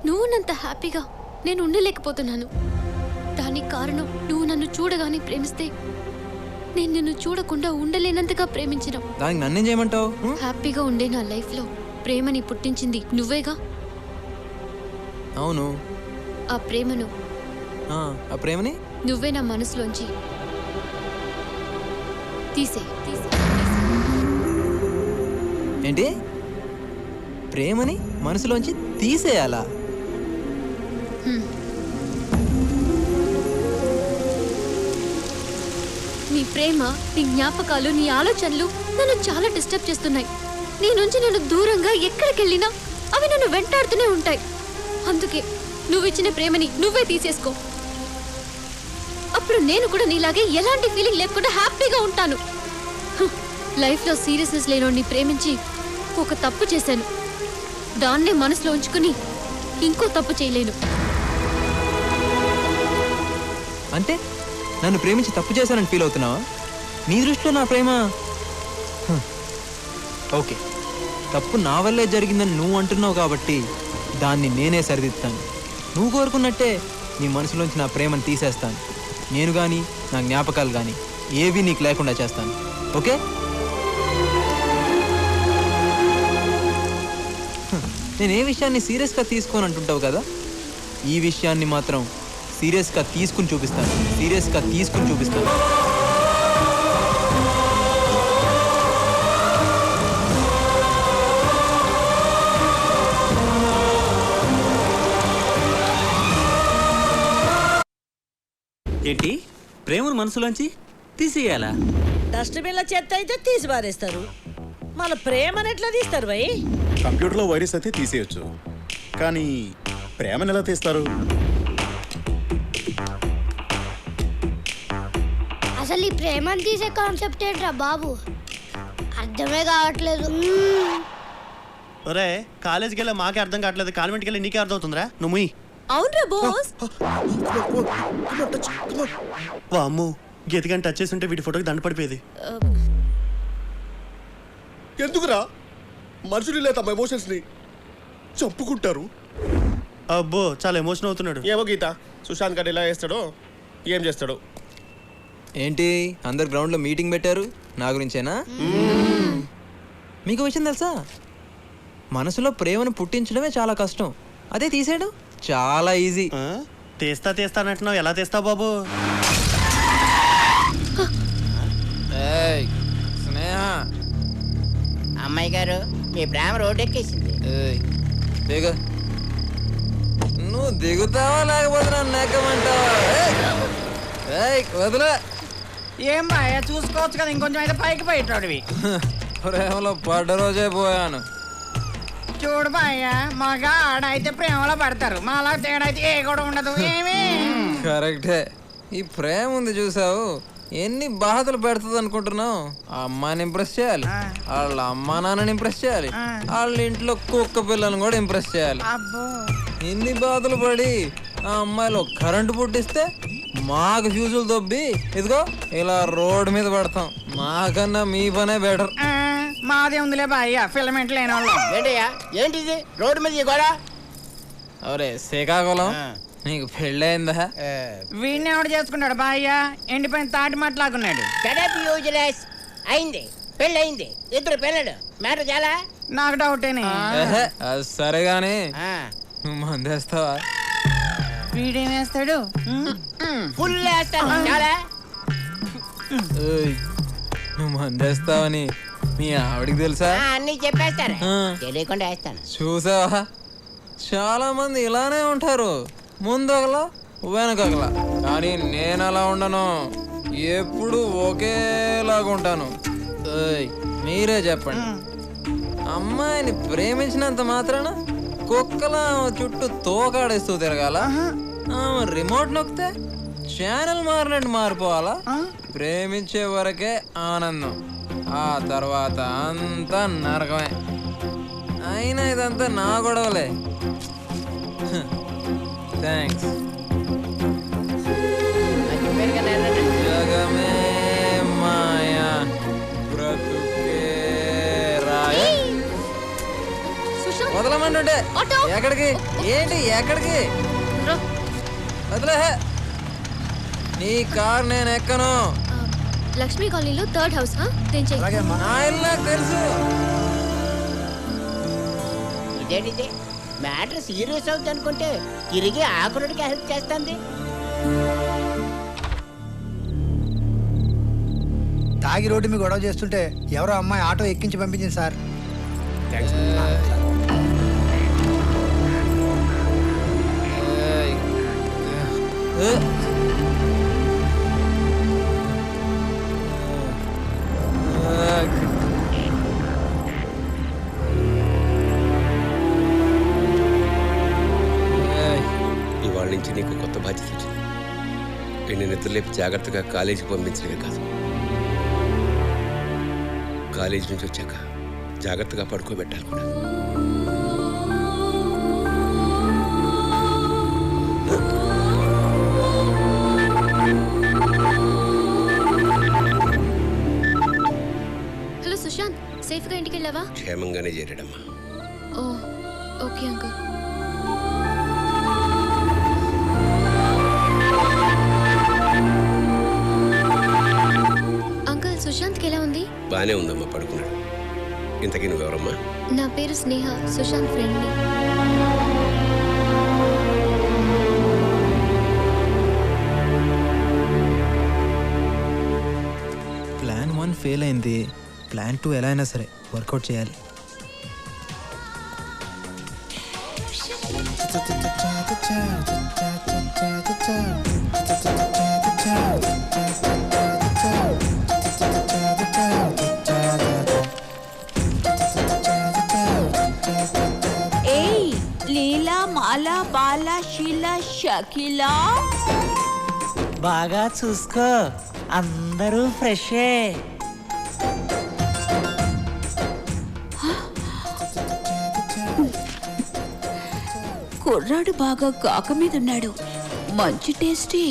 నువ్వు నంత హ్యాపీగా నేను ఉండలేకపోతున్నాను. దానికి కారణం నువ్వు నన్ను చూడగానే ప్రేమిస్తే నేను నిన్ను చూడకుండా ఉండలేనంతగా ప్రేమించిన. దానికి నన్నేం చేయమంటావు? హ్యాపీగా ఉండే నా లైఫ్లో ప్రేమని పుట్టించింది నువ్వేగా. అవును. ఆ ప్రేమను ఆ ప్రేమని నువ్వే నా మనసులోంచి తీసే. ఏంటి? ప్రేమని మనసులోంచి తీసేయాలా? నీ ప్రేమ, నీ జ్ఞాపకాలు, నీ ఆలోచనలు నన్ను చాలా డిస్టర్బ్ చేస్తున్నాయి. నీ నుంచి నన్ను దూరంగా ఎక్కడికి వెళ్ళినా అవి నన్ను వెంటాడుతూనే ఉంటాయి. అందుకే నువ్వు ఇచ్చిన ప్రేమని నువ్వే తీసేసుకో. అప్పుడు నేను కూడా నీలాగే ఎలాంటి ఫీలింగ్ లేకుండా హ్యాపీగా ఉంటాను. లైఫ్లో సీరియస్నెస్ లేనోడిని ప్రేమించి ఒక తప్పు చేశాను. దాన్నే మనసులో ఉంచుకుని ఇంకో తప్పు చేయలేను. అంటే నన్ను ప్రేమించి తప్పు చేశానని ఫీల్ అవుతున్నావా? నీ దృష్టిలో నా ప్రేమ ఓకే, తప్పు నా వల్లే జరిగిందని నువ్వు అంటున్నావు కాబట్టి దాన్ని నేనే సరిదిద్దుతాను. నువ్వు కోరుకున్నట్టే నీ మనసులోంచి నా ప్రేమను తీసేస్తాను. నేను కానీ నా జ్ఞాపకాలు కానీ ఏవి నీకు లేకుండా చేస్తాను. ఓకే? నేను ఏ విషయాన్ని సీరియస్గా తీసుకోని అంటుంటావు కదా, ఈ విషయాన్ని మాత్రం సీరియస్గా తీసుకుని చూపిస్తాను. సీరియస్గా తీసుకుని చూపిస్తాను. ఏంటి? ప్రేమను మనసులోంచి తీసేయాలా? డస్ట్బిన్ల చెత్త అయితే తీసి పారేస్తారు, మన ప్రేమను ఎట్లా తీస్తారు భయ్? కంప్యూటర్లో వైరస్ అయితే తీసేయచ్చు, కానీ ప్రేమను ఎలా తీస్తారు? అసలు ఈ ప్రేమను తీసే కాన్సెప్ట్ ఏంట్రా బాబు, అర్థమే కావట్లేదు. ఒరే కాలేజీకి వెళ్ళి మాకే అర్థం కావట్లేదు, కాన్వెంట్కి వెళ్ళి నీకే అర్థం అవుతుందిరా. నువ్వు అవునరా బాస్. అమ్ము గీతగాని టచ్ చేసి ఉంటే వీటి ఫోటోకి దండ పడిపోయేది. ఎందుకురా మనుషులు లేదా తమ ఎమోషన్స్ ని చెప్పుకుంటారు? అబ్బో చాలా ఎమోషన్ అవుతున్నాడు. ఏమో గీత, సుశాంత్ గారు ఎలా చేస్తాడో ఏం చేస్తాడో. ఏంటి అందరు గ్రౌండ్లో మీటింగ్ పెట్టారు నా గురించేనా? మీకు విషయం తెలుసా, మనసులో ప్రేమను పుట్టించడమే చాలా కష్టం, అదే తీసేయడం చాలా ఈజీ. తీస్తానంటున్నావు, ఎలా తీస్తావు బాబు? స్నేహ, అమ్మాయి గారు మీ ప్రేమ రోడ్డెక్కేసింది. దిగు. నువ్వు దిగుతావా లేకపోతే నన్ను నెక్కమంటావా? వదిలే. ఏం బాయ్ చూసుకోవచ్చు కదా, ఇంకొంచెం అయితే పైకి పోయేటోడివి. ప్రేమలో పడ్డ రోజే పోయాను. చూడు బాయ్య, మగ ఆడైతే ప్రేమలో పడతారు, మాలా తేడా అయితే ఏ కూడా ఉండదు. ఏమి కరెక్టే. ఈ ప్రేమ ఉంది చూసావు, ఎన్ని బాధలు పెడుతుంది అనుకుంటున్నావు? ఆ అమ్మాయిని ఇంప్రెస్ చేయాలి, వాళ్ళ అమ్మా నాన్నని ఇంప్రెస్ చేయాలి, వాళ్ళ ఇంట్లో కుక్క పిల్లలను కూడా ఇంప్రెస్ చేయాలి. ఎన్ని బాధలు పడి ఆ అమ్మాయిలో కరెంటు పుట్టిస్తే మాకు ఫ్యూజులు దొబ్బి ఇదిగో ఇలా రోడ్డు మీద పడతాం. మాకన్నా మీ పనే బెటర్. మాదే ఉందిలే బాయ్యా ఫిలమెంట్ లేని వాళ్ళం. ఏంటయ్యా ఏంటిది రోడ్డు మీద కూడా? అవరే శ్రీకాకుళం, నీకు పెళ్ళయిందా? వీడిని ఎవడు చేసుకున్నాడు బాయ్యా? ఎండిపోయిన తాటి మాట్లాడుకున్నాడు. అయింది, పెళ్ళి అయింది, ఇద్దరు పిల్లలు. మ్యాటర్ చాలా నాకు డౌటేనే. అది సరే గాని నువ్వు మందేస్తావా? వీడేం వేస్తాడు? ఫుల్ వేస్తాను. చాలా నువ్వు మందేస్తావని మీ ఆవిడికి తెలుసా? అన్ని చెప్పేస్తారు, తెలియకుండా వేస్తాను. చూసావా, చాలా మంది ఇలానే ఉంటారు, ముందొకలా వెనకగలా. కానీ నేను అలా ఉండను, ఎప్పుడు ఒకేలాగా ఉంటాను. మీరే చెప్పండి, అమ్మాయిని ప్రేమించినంత మాత్రాన కుక్కలా చుట్టూ తోకాడేస్తూ తిరగాల? రిమోట్ నొక్కితే ఛానల్ మారినట్టు మారిపోవాలా? ప్రేమించే వరకే ఆనందం, ఆ తర్వాత అంతా నరకమే. అయినా ఇదంతా నా గొడవలే. థ్యాంక్స్. జగమే మాయా బ్రతుకే రాయ. వదలమంటుంటే ఎక్కడికి? ఏంటి ఎక్కడికి? వదిలే, నీ కార్ నేను ఎక్కను. లక్ష్మీ కాలనీలో 3rd హౌస్. నా ఇల్లు నాకు తెలుసు. ఇదేంటిది మ్యాటర్ సీరియస్ అవుతుంది అనుకుంటే తిరిగి ఆకురుడికి హెల్ప్ చేస్తుంది. తాగి రోడ్డు మీద గొడవ చేస్తుంటే ఎవరో అమ్మాయి ఆటో ఎక్కించి పంపించింది సార్. ఇవాళ నుంచి నీకు కొత్త బాధ్యత వచ్చింది. నేను నిద్రలేపి జాగ్రత్తగా కాలేజీకి పంపించడమే కాదు, కాలేజీ నుంచి వచ్చాక జాగ్రత్తగా పడుకోబెట్టాలి కూడా. హలో సుశాంత్, సేఫ్ గా ఇంటికి వెళ్ళావా? క్షేమంగానే చేరాడమ్మా. ఓ ఓకే అంకుల్. అంకుల్ సుశాంత్కి ఎలా ఉంది? బానే ఉందమ్మా, పడుకున్నాడు. ఇంతకీ నువ్వెవరమ్మా? నా పేరు స్నేహ, సుశాంత్ ఫ్రెండ్ని. ప్లాన్ 1 ఫెయిల్ అయింది, ప్లాన్ 2 ఎలా అయినా సరే వర్కౌట్ చేయాలి. ఏయ్ లీలా మాలా బాలా షీలా షకీలా, బాగా చూసుకో, అందరూ ఫ్రెషే. కుర్రాడు బాగా కాక మీద ఉన్నాడు, మంచి టేస్టీ.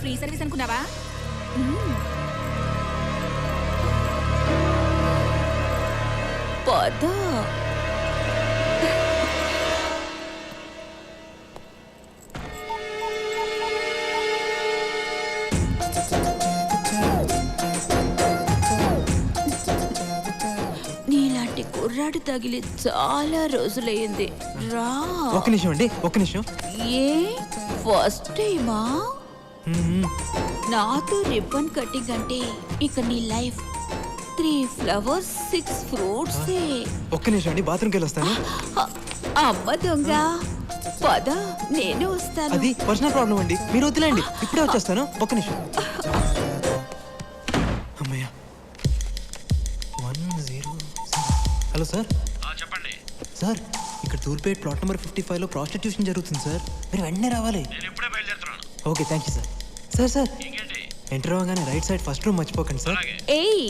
ఫ్రీ సర్వీస్ అనుకున్నావా? పద. నీలాంటి కుర్రాడు తగిలి చాలా రోజులయ్యింది. రా. ఒక్క నిమిషం అండి, ఒక్క నిమిషం. ఏ ఫస్ట్ టైమా? నాతో రిబ్బన్ కటింగ్ అంటే ఇక నీ లైఫ్ 3 flowers 6 fruits. ఒక్క నిమిషం అండి, బాత్రూమ్కి వెళ్ళి వస్తాను. అమ్మ దొంగ, పద నేను వస్తాను. అది పర్సనల్ ప్రాబ్లం అండి, మీరు వదిలేండి, ఇప్పుడే వచ్చేస్తాను. ఒక్క నిమిషం. అమ్మయ్య. 1 0. Hello sir. చెప్పండి సార్, ఇక్కడ తూర్పేట్ ప్లాట్ నెంబర్ 55లో ప్రాస్టిట్యూషన్ జరుగుతుంది సార్. మీరు వెంటనే రావాలి. Okay thank you sir. Sir sir enter అవ్వగానే రైట్ సైడ్ ఫస్ట్ రూమ్ మర్చిపోకండి సార్. ఏయ్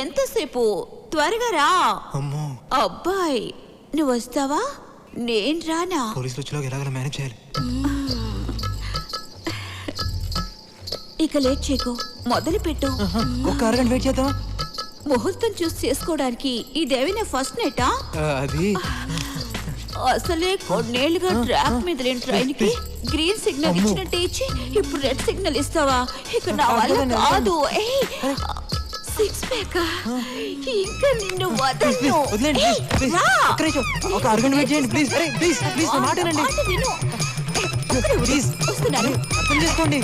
ఎంతసేపు త్వరగా రా. అమ్మో అబ్బాయి నువ్వు వస్తావా నేను రానా? పోలీసులు వచ్చేలాగా ఎలాగైనా మేనేజ్ చేయాలి. ఇక లేట్ చేయకు మొదలు పెట్టు. ఒక అరగంట వెయిట్ చేద్దాం. ముహూర్తం చూసి చేసుకోవడానికి ఇదేమైనా ఫస్ట్ నైటా? అది అసలే కొన్నేళ్లుగా ట్రాక్ మీద లేని ట్రైన్ కి గ్రీన్ సిగ్నల్ ఇచ్చినట్టే ఇచ్చి ఇప్పుడు రెడ్ సిగ్నల్ ఇస్తావా? ఇక నా వల్ల కాదు. సిక్స్ ప్యాక్ ఇంకా నిన్ను వదలను. ఒక అరగంట వెయిట్ చేయండి ప్లీజ్. ప్లీజ్ ప్లీజ్ మాట వినండి ప్లీజ్. వస్తున్నాను అర్థం చేసుకోండి.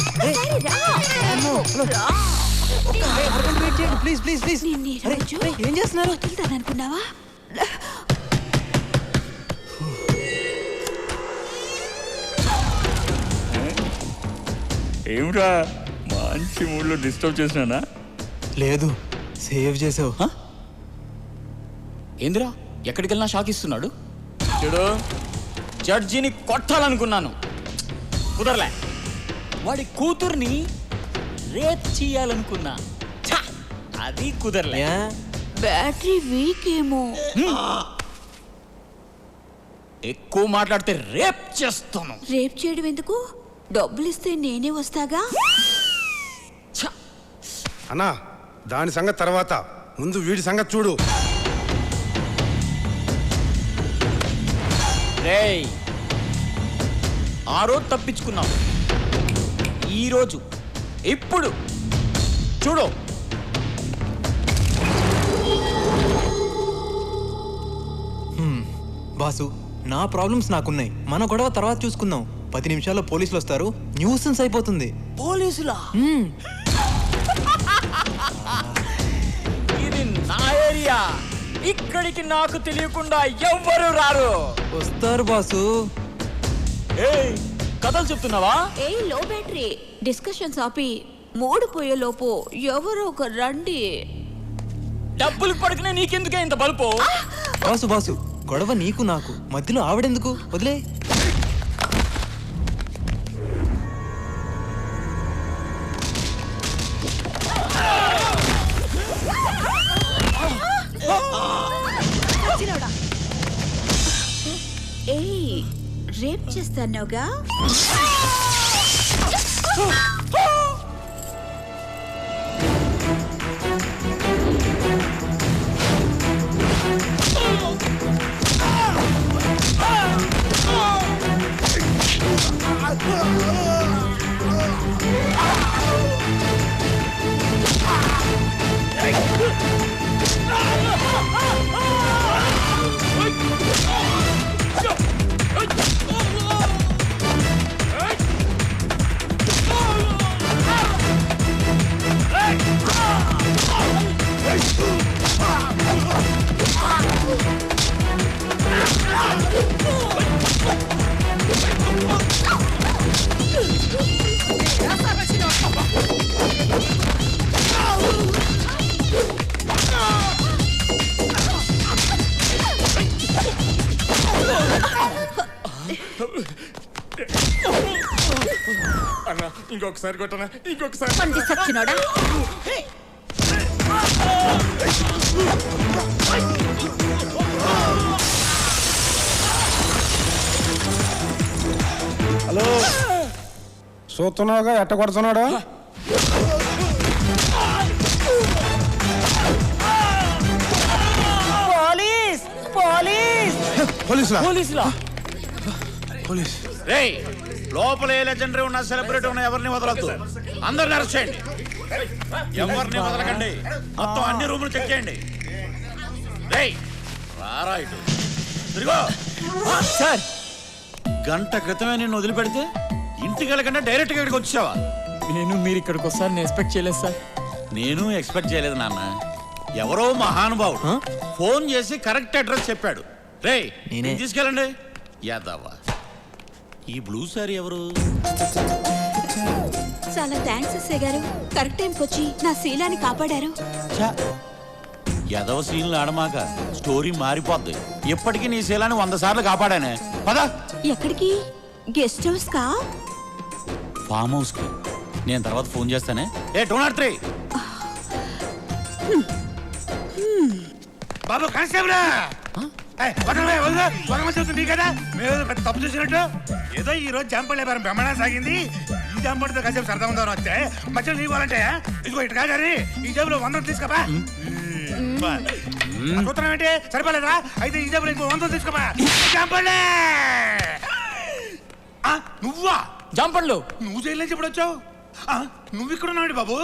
అరగంట వెయిట్ చేయండి ప్లీజ్ ప్లీజ్ ప్లీజ్. ఏం చేస్తున్నారు? వదులుతాననుకున్నావా? ఏమిరా మంచి మూడ్లో డిస్టర్బ్ చేసినానా? లేదు సేవ్ చేసావు. ఏందిరా ఎక్కడికి వెళ్ళినా షాక్ ఇస్తున్నాడు. చూడు జడ్జిని కొట్టాలనుకున్నాను కుదరలే. వాడి కూతుర్ని రేప్ చేయాలనుకున్నా అది కుదరలే. బ్యాటరీ వీక్ ఏమో. ఎక్కువ మాట్లాడితే రేప్ చేస్తాను. రేప్ చేయడం ఎందుకు? డబ్బులు ఇస్తే నేనే వస్తాగా. అన్నా దాని సంగతి తర్వాత ముందు వీడి సంగతి చూడు. రేయ్ ఆ రోజు తప్పించుకున్నావు. ఈరోజు ఇప్పుడు చూడు. బాసు నా ప్రాబ్లమ్స్ నాకున్నాయి. మన గొడవ తర్వాత చూసుకుందాం. 10 నిమిషాల్లో పోలీసులు వస్తారు. న్యూసెన్స్ అయిపోతుంది. పోలీసులా? ఇది నా ఏరియా. ఇక్కడికి నాకు తెలియకుండా ఎవ్వరు రారు. వస్తారు బాసు. కథలు చెప్తున్నావా? లో బ్యాటరీ డిస్కషన్స్ ఆపి మూడు పోయే లోపు ఎవరో ఒక రండి. డబ్బులు పడుకునే నీకెందుకే ఇంత బలుపు? బాసు బాసు గొడవ నీకు నాకు మధ్యలో ఆవిడెందుకు? వదిలే. రేప్ చేస్తానోగా. అన్నా ఇంకొకసారి కొట్టనా? ఇంకొకసారి. హలో చూస్తున్నావుగా ఎట్ట కొడుతున్నాడు? పోలీస్ పోలీస్ పోలీసులా? పోలీసులా? పోలీస్. రేయ్ లోపల ఏ లెజెండరీ ఉన్నా సెలబ్రిటీ ఉన్నా ఎవరిని వదలొద్దు. అందరిని అరెస్ట్ చేయండి. ఎవరిని వదలకండి. మొత్తం అన్ని రూములు చెక్ చేయండి. రేయ్ రారా ఇటు తిరుగో. సార్ గంట క్రితమే నిన్ను వదిలిపెడితే ఇంటికి వెళ్ళకుండా డైరెక్ట్గా ఇక్కడికి వచ్చావా? మీరు ఇక్కడికి వస్తారని ఎక్స్పెక్ట్ చేయలేదు సార్. నేను ఎక్స్పెక్ట్ చేయలేదు నాన్న. ఎవరో మహానుభావుడు ఫోన్ చేసి కరెక్ట్ అడ్రస్ చెప్పాడు. రేయ్ నేను తీసుకెళ్ళండి. యాదవ్వా ఈ బ్లూ సారీ ఎవరు? చాలా థ్యాంక్స్ ఎస్ఐ గారు. కరెక్ట్ టైంకి వచ్చి నా శీలాన్ని కాపాడారు. ఎదవ సీన్లు ఆడమాక స్టోరీ మారిపోద్ది. ఇప్పటికీ నీ శీలాన్ని 100 సార్లు కాపాడానే. పద. ఎక్కడికి? గెస్ట్ హౌస్ కా? ఫామ్ హౌస్ కి. నేను తర్వాత ఫోన్ చేస్తానే. ఏ 203 బాబు కానిస్టేబుల్ చెప్తుంది కదా, మీరు పెద్ద తప్పు చేసినట్టు. ఏదో ఈ రోజు జాంపల్ వ్యాపారం బ్రహ్మాండం సాగింది. ఈ జాంపడితో కాసేపు సరదా ఉందామని వస్తే మధ్యలో నీ పోవాలంటే ఇదిగో ఇటు కాదు ఈ జేబులో 100 తీసుకోపా. సూత్రం ఏంటి సరిపోలేదా? అయితే ఈ జేబులో ఇంకో 100 తీసుకోపా. జాంపల్లే నువ్వా? జాంపళ్ళు నువ్వు జైలు నుంచి ఇప్పుడు వచ్చావు? నువ్వు ఇక్కడ ఉన్నావు బాబు.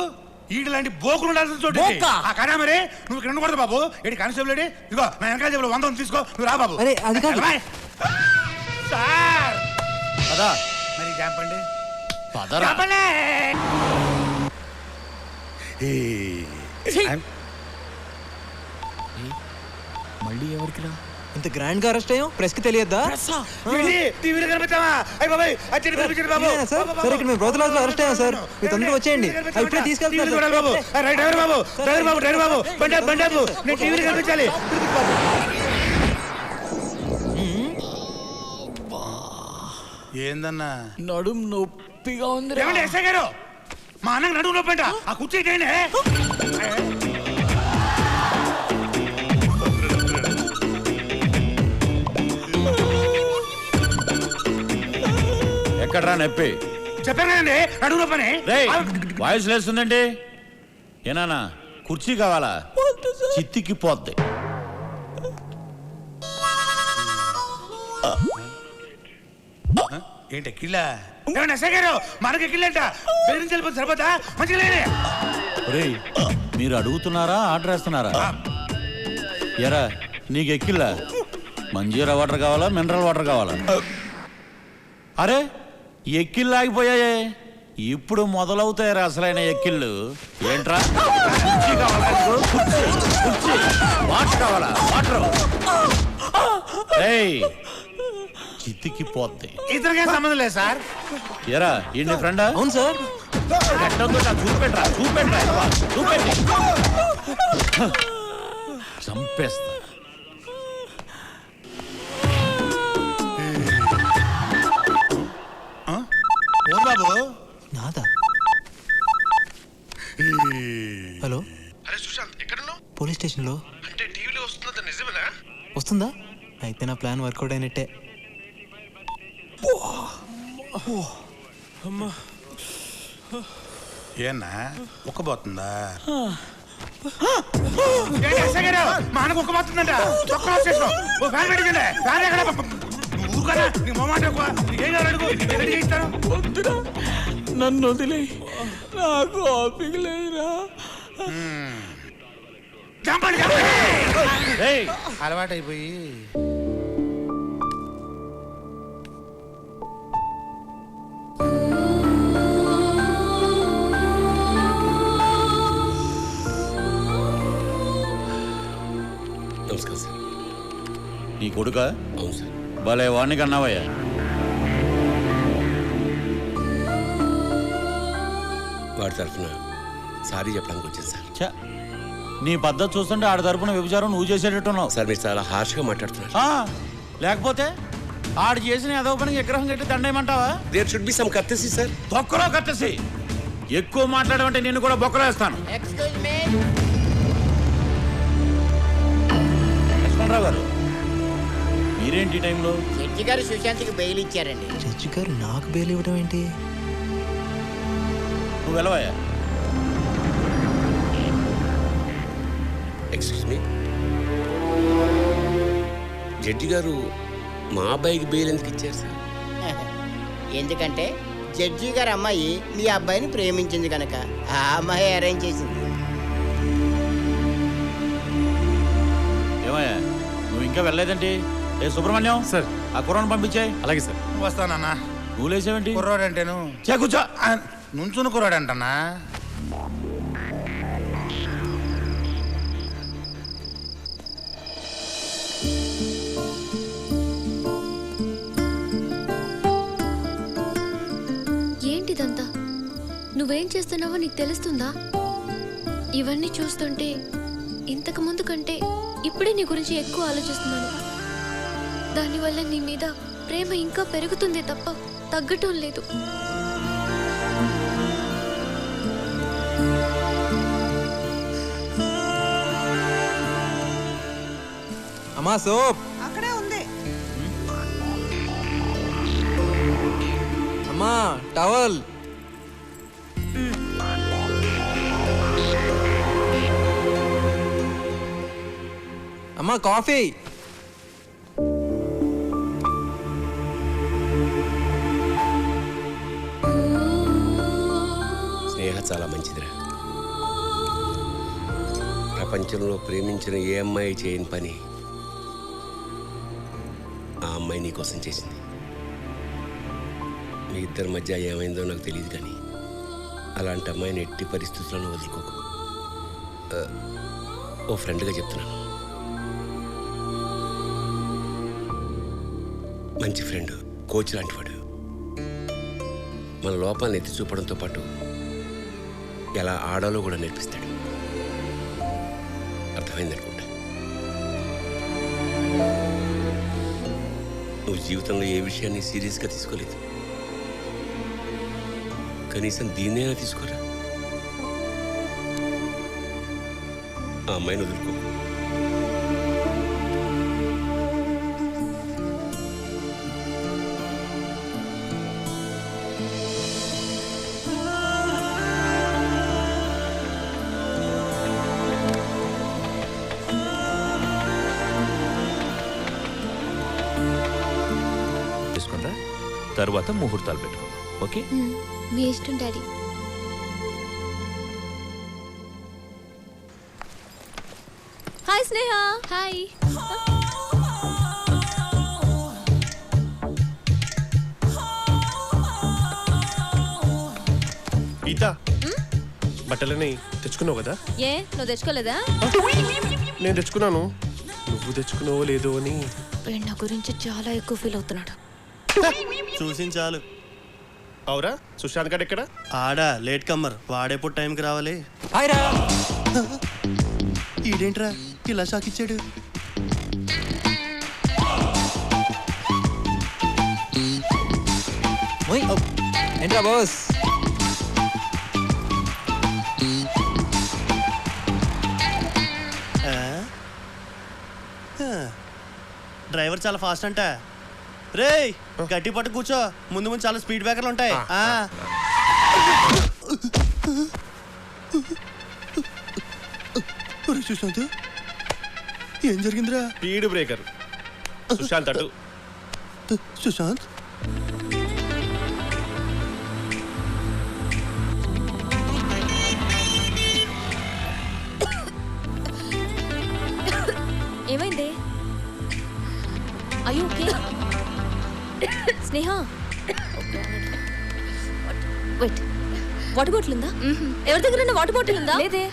ఈడు లాంటి బోకులు ఉండాల్సిన చోటు కదా. మరి నువ్వు ఇక్కడ ఉండకూడదు బాబు. ఏంటి కానిస్టేబుల్ ఏంటి? ఇదిగో నా వెనకాల జేబులో 100 తీసుకో. నువ్వు రా బాబు. సార్ పదా. మరి జాంపండి. పదరా. మళ్ళీ ఎవరికి రా? ఇంత గ్రాండ్ గా అరెస్ట్ అయ్యాం, ప్రెస్ కి తెలియద్దా? టీవీలో కనిపించావా? అయ్య బాబాయ్ అచ్చడి కనిపించండి బాబు. సార్ ఇక్కడ మేము బ్రోతలాస్ లో అరెస్ట్ అయ్యాం సార్. మీరు తొందరగా వచ్చేయండి. ఇప్పుడే తీసుకెళ్తాను బాబు. డ్రైవర్ బాబు, డ్రైవర్ బాబు, డ్రైవర్ బాబు, బండాపు నేను టీవీలో కనిపించాలి. ఏందన్నా నడుం నొప్పిగా ఉంది. ఏమండి ఎస్ఐ గారు, మా అన్నకి నడుము నొప్పి అంట. ఆ కుర్చీ ఏంటి? ఎక్కడ్రా నొప్పి? చెప్పాను కదండి నడుము నొప్పని. వాయిస్ లేస్తుందండి. ఏనానా కుర్చీ కావాలా? చిత్తికి పోద్ది. ఏంటి కిల్లా? ఏమండి ఎస్ఐ గారు, మనకి కిల్లంట. బెదిరించి వెళ్ళిపోతే సరిపోతా? మంచిగా లేని. మీరు అడుగుతున్నారా ఆర్డర్ వేస్తున్నారా? ఎరా నీకు ఎక్కిల్లా? మంజీరా వాటర్ కావాలా మినరల్ వాటర్ కావాలా? అరే ఎక్కిళ్ళు ఆగిపోయాయే, ఇప్పుడు మొదలవుతాయరా అసలైన ఎక్కిళ్ళు. ఏంట్రా వాటర్ కావాలా? వాటర్ చిత్తికి పోద్ది. ఇతనికేం సంబంధం లేదు సార్. ఎరా ఈ ఫ్రెండా? అవును సార్. చూపెట్రా చూపెట్రా చూపెట్టి చంపేస్తా. బాబు నాదా? హలో. అరే సుశాంత్ ఎక్కడున్నావు? పోలీస్ స్టేషన్ లో. అంటే టీవీలో వస్తుందా? నిజమేనా? వస్తుందా? అయితే నా ప్లాన్ వర్కౌట్ అయినట్టే. ఏనా ఒక్కబోతుందా? మా అన్నకు ఒక్కబోతుందంట. నన్ను వదిలే, నాకు ఓపిక లేదురా. అలవాటైపోయి నమస్కారం సార్. నీ కొడుక? అవును సార్. భలే వాణ్ణి కన్నావయ్యా. వాడి తరఫున సారీ చెప్పడానికి వచ్చాను సార్. నీ పద్ధతి చూస్తుంటే ఆడ తరపున వ్యభిచారం నువ్వు చేసేటట్టున్నావు. సార్ మీరు చాలా హార్ష్గా మాట్లాడుతున్నారు. లేకపోతే ఆడు చేసిన ఏదో పనికి విగ్రహం కట్టి దండేయమంటావా? There should be some courtesy sir. బొక్కలో కర్టసీ. ఎక్కువ మాట్లాడమంటే నిన్ను కూడా బొక్కలో వేస్తాను. లక్ష్మణరావు గారు మీరేంటి ఈ టైంలో? జడ్జి గారు సుశాంత్కి బెయిల్ ఇచ్చారండి. జడ్జి గారు నాకు బెయిల్ ఇవ్వడం ఏంటి? నువ్వు వెళ్ళవయ్యా. ఎక్స్క్యూజ్ మీ, జడ్జి గారు మా అబ్బాయికి బెయిల్ ఎందుకు ఇచ్చారు సార్? ఎందుకంటే జడ్జి గారు అమ్మాయి మీ అబ్బాయిని ప్రేమించింది కనుక ఆ అమ్మాయి అరేంజ్ చేసింది. ఏమయ్యా నువ్వు ఇంకా వెళ్ళలేదండి? ఏ సుబ్రహ్మణ్యం సార్, ఆ కుర్రాన్ని పంపించాయి. అలాగే సార్. వస్తానన్నా. నువ్వు లేచావేంటి? కుర్రాడంటేను కూర్చో. నుంచుని కుర్రాడంటన్నా. ఏంటిదంతా? నువ్వేం చేస్తున్నావో నీకు తెలుస్తుందా? ఇవన్నీ చూస్తుంటే ఇంతకు ముందు కంటే ఇప్పుడే నీ గురించి ఎక్కువ ఆలోచిస్తున్నాను. దానివల్ల నీ మీద ప్రేమ ఇంకా పెరుగుతుంది తప్ప తగ్గటం లేదు. అమ్మా సోప్. అక్కడే ఉంది. అమ్మా టవల్. అమ్మా కాఫీ. స్నేహ చాలా మంచిదిరా. ప్రపంచంలో ప్రేమించిన ఏ అమ్మాయి చేయని పని ఆ అమ్మాయి నీ కోసం చేసింది. మీ ఇద్దరి మధ్య ఏమైందో నాకు తెలియదు, కానీ అలాంటి అమ్మాయిని ఎట్టి పరిస్థితులను వదులుకోకు. ఓ ఫ్రెండ్గా చెప్తున్నాను. మంచి ఫ్రెండ్, కోచ్ లాంటివాడు. మన లోపాలను ఎత్తి చూపడంతో పాటు ఎలా ఆడాలో కూడా నేర్పిస్తాడు. అర్థమైందనుకుంటా. నువ్వు జీవితంలో ఏ విషయాన్ని సీరియస్గా తీసుకోలేదు. కనీసం దీన్నైనా తీసుకోరా. ఆ అమ్మాయిని వదులుకో. తర్వాత ముహూర్తాలు పెట్టుకుందాం. ఓకే? మీ ఇష్టం డాడీ. హాయ్ స్నేహ. హాయ్. గీత, బట్టలని తెచ్చుకున్నావు కదా? ఏ నువ్వు తెచ్చుకోలేదా? నేను తెచ్చుకున్నాను. నువ్వు తెచ్చుకున్నావో లేదో అని. వీడు నా గురించి చాలా ఎక్కువ ఫీల్ అవుతున్నాడు. చూసి చాలు. అవురా, సుశాంత్ గారు ఎక్కడ? ఆడా లేట్ కమ్మర్, వాడేప్పుడు టైంకి రావాలి. ఈడేంట్రా ఇలా షాక్ ఇచ్చాడు? ఏంట్రా బాస్? డ్రైవర్ చాలా ఫాస్ట్ అంట. రేయ్ గట్టి పట్టు కూర్చో, ముందు ముందు చాలా స్పీడ్ బ్రేకర్లు ఉంటాయి. సుశాంత్, ఏం జరిగిందిరా? Speed breaker. సుశాంత్ అటు. సుశాంత్ ఏమైంది? అయ్యో ఓకే. స్నేహ వెయిట్, వాటర్ బాటిల్ ఉందా? ఎవరి దగ్గర వాటర్ బాటిల్ ఉందా? లేదే.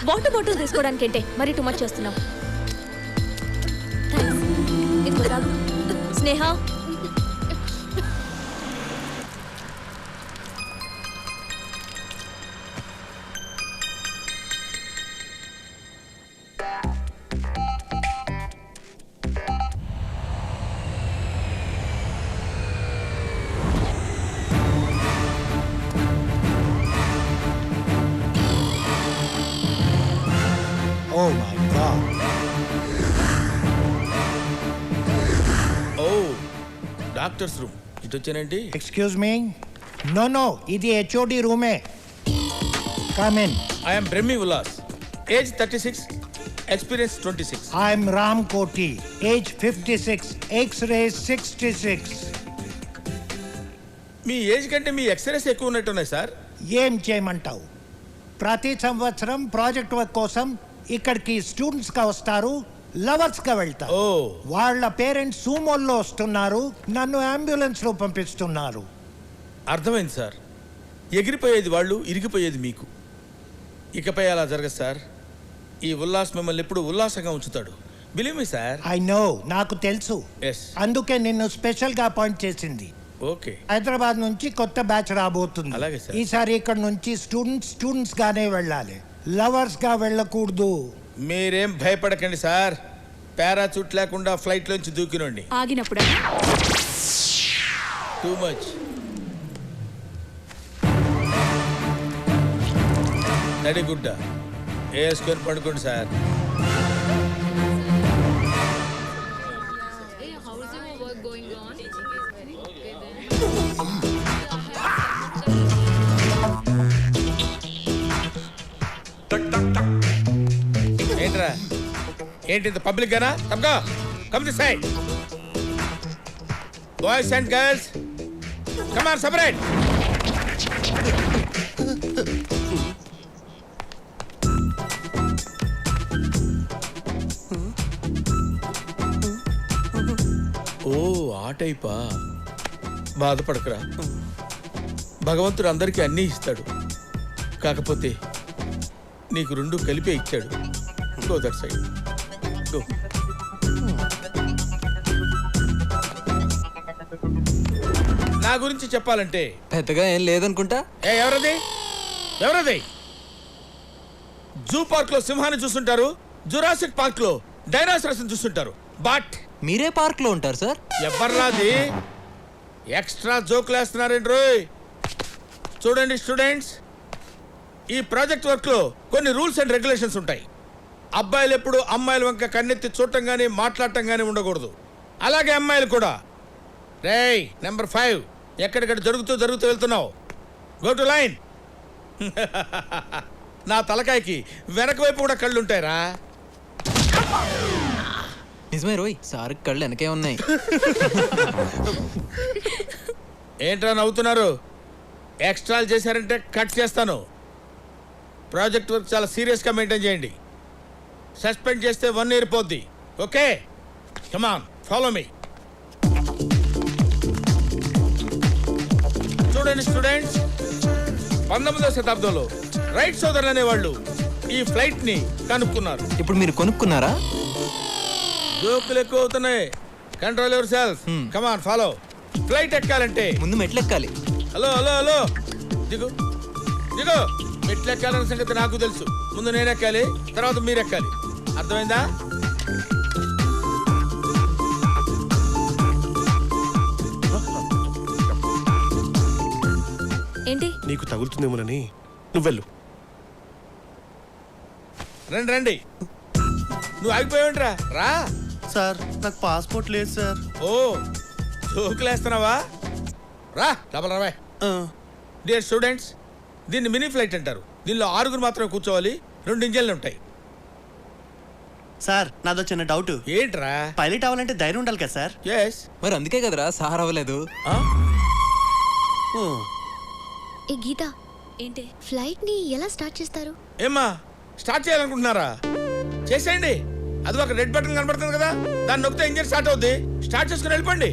వాటర్ బాటిల్ తీసుకోవడానికి ఏంటే మరి టూ మచ్ చేస్తున్నావు? ఇదిగో తాగు. స్నేహ Oh my God. Oh, doctors room. ఇటు వచ్చానండి. Excuse me? No, ఇది HOD రూమే. Come in. I am Brahmi Ullas. Age 36, experience 26. I am Ram Koti. Age 56. X-ray 66. Me age కంటే మీ ఎక్స్రేస్ ఎక్కువ ఉన్నట్టున్నాయి సార్. ఏం చేయమంటావు? ప్రతి సంవత్సరం ప్రాజెక్ట్ వర్క్ కోసం ఇక్కడికి స్టూడెంట్స్ గా వస్తారు, లవర్స్ గా వెళ్తారు. వాళ్ళ పేరెంట్స్ సూమోల్లో వస్తున్నారు, నన్ను అంబులెన్స్ లో పంపిస్తున్నారు. అర్థమైంది సార్. ఎగిరిపోయేది వాళ్ళు, ఇరిగిపోయేది మీకు. ఇకపై అలా జరగదు సార్. ఈ ఉల్లాస్ మిమ్మల్ని ఎప్పుడు ఉల్లాసంగా ఉంచుతాడు. Believe me sir. I know, నాకు తెలుసు. అందుకే నిన్ను స్పెషల్ గా అపాయింట్ చేసింది. ఓకే. హైదరాబాద్ నుంచి కొత్త బ్యాచ్ రాబోతుంది. అలాగే సార్. ఈసారి ఇక్కడ నుంచి స్టూడెంట్స్ గానే వెళ్ళాలి, లవర్స్ గా వెళ్ళకూడదు. మీరేం భయపడకండి సార్, పారాచూట్ లేకుండా ఫ్లైట్ లోంచి దూకినండి. ఆగినప్పుడు టూ మచ్. నడిగుడ్డ వేసుకొని పడుకోండి సార్. ఏంట్రా ఏంటి పబ్లిక్ గానా? తప్పగా come this side. Boys and girls come on separate. ఓ ఆ టైపా? బాధపడకరా, భగవంతుడు అందరికీ అన్నీ ఇస్తాడు, కాకపోతే నీకు రెండు కలిపే ఇచ్చాడు. Go that side go. నా గురించి చెప్పాలంటే పెద్దగా ఏం లేదనుకుంటా. ఎవరది? జూ పార్క్ లో సింహాన్ని చూస్తుంటారు, జురాసిక్ పార్క్ లో డైనోసారస్ చూస్తుంటారు, బట్ మీరే పార్క్ లో ఉంటారు సార్. ఎవర్రాది ఎక్స్ట్రా జోకులు వేస్తున్నారండి రోయ్. చూడండి స్టూడెంట్స్, ఈ ప్రాజెక్ట్ వర్క్ లో కొన్ని రూల్స్ అండ్ రెగ్యులేషన్స్ ఉంటాయి. అబ్బాయిలు ఎప్పుడు అమ్మాయిల వంక కన్నెత్తి చూడటం కానీ మాట్లాడటం కానీ ఉండకూడదు. అలాగే అమ్మాయిలు కూడా. రేయ్ నెంబర్ 5 ఎక్కడిక్కడ జరుగుతూ వెళ్తున్నావు, గో టు లైన్. నా తలకాయకి వెనక వైపు కూడా కళ్ళు ఉంటాయిరా. నిజమే రోయ్, సార్ కళ్ళు వెనకే ఉన్నాయి. ఏంట్రా నవ్వుతున్నారు? ఎక్స్ట్రాలు చేశారంటే కట్ చేస్తాను. ప్రాజెక్ట్ వర్క్ చాలా సీరియస్గా మెయింటైన్ చేయండి. సస్పెండ్ చేస్తే 1 year పోద్ది. Okay, come on follow me. చూడండి స్టూడెంట్స్, 19వ శతాబ్దంలో రైట్ సోదరులు అనేవాళ్ళు ఈ ఫ్లైట్ ని కనుక్కున్నారు. ఇప్పుడు మీరు కొనుక్కున్నారా? జోకులు ఎక్కువ అవుతున్నాయి. Control yourself. Come on follow. Flight ఎక్కాలంటే ముందు మెట్లు ఎక్కాలి. హలో దిగు. మెట్లు ఎక్కాలన్న సంగతి నాకు తెలుసు. ముందు నేను ఎక్కాలి, తర్వాత మీరు ఎక్కాలి. అర్థమైందా? ఏంటి? నీకు తగులుతుందేమోనని నువ్వు వెళ్ళు. రండి. నువ్వు ఆగిపోయావుంట్రా, రా. సార్ నాకు పాస్పోర్ట్ లేదు సార్. ఓ జోకులేస్తున్నావా? రా డబల్ రావే. డియర్ స్టూడెంట్స్, దీన్ని మినీ ఫ్లైట్ అంటారు. దీనిలో 6 మాత్రమే కూర్చోవాలి. 2 ఇంజన్లు ఉంటాయి. సార్ నాదో చిన్న డౌట్. ఏంట్రా? పైలట్ అవ్వాలంటే ధైర్యం ఉండాలి కదా సార్? ఎస్. మరి అందుకే కదరా సార్ అవ్వలేదు. ఏ గీత, ఏంటి ఫ్లైట్ ని ఎలా స్టార్ట్ చేస్తారు? ఏమ్మా స్టార్ట్ చేయాలనుకుంటున్నారా? చేసేయండి. అది ఒక రెడ్ బటన్ కనబడుతుంది కదా, దాన్ని నొక్కితే ఇంజిన్ స్టార్ట్ అవుద్ది. స్టార్ట్ చేసుకుని వెళ్ళిపోండి.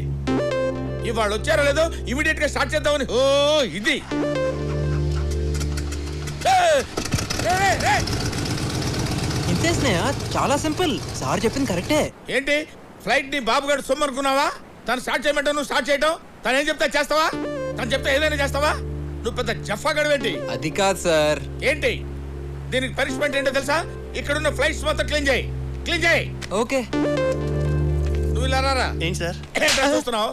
ఇవాళ వచ్చారో లేదో ఇమీడియట్ గా స్టార్ట్ చేద్దామని. ఓ ఇది ఇంతే స్నేహ, చాలా సింపుల్. సార్ చెప్పింది కరెక్టే. ఏంటి ఫ్లైట్ ని బాబుగారు సొమ్ము అనుకున్నావా? తను స్టార్ట్ చేయమంటావు, నువ్వు స్టార్ట్ చేయటం. తను ఏం చెప్తా చేస్తావా? తను చెప్తే ఏదైనా చేస్తావా? నువ్వు పెద్ద జఫా గడవేంటి? అది కాదు సార్. ఏంటి దీనికి పనిష్మెంట్ ఏంటో తెలుసా? ఇక్కడున్న ఫ్లైట్స్ మొత్తం క్లీన్ చేయి. ఓకే. నువ్వు ఇలా రారా. ఏంటి సార్ ఏంటో చూస్తున్నావు?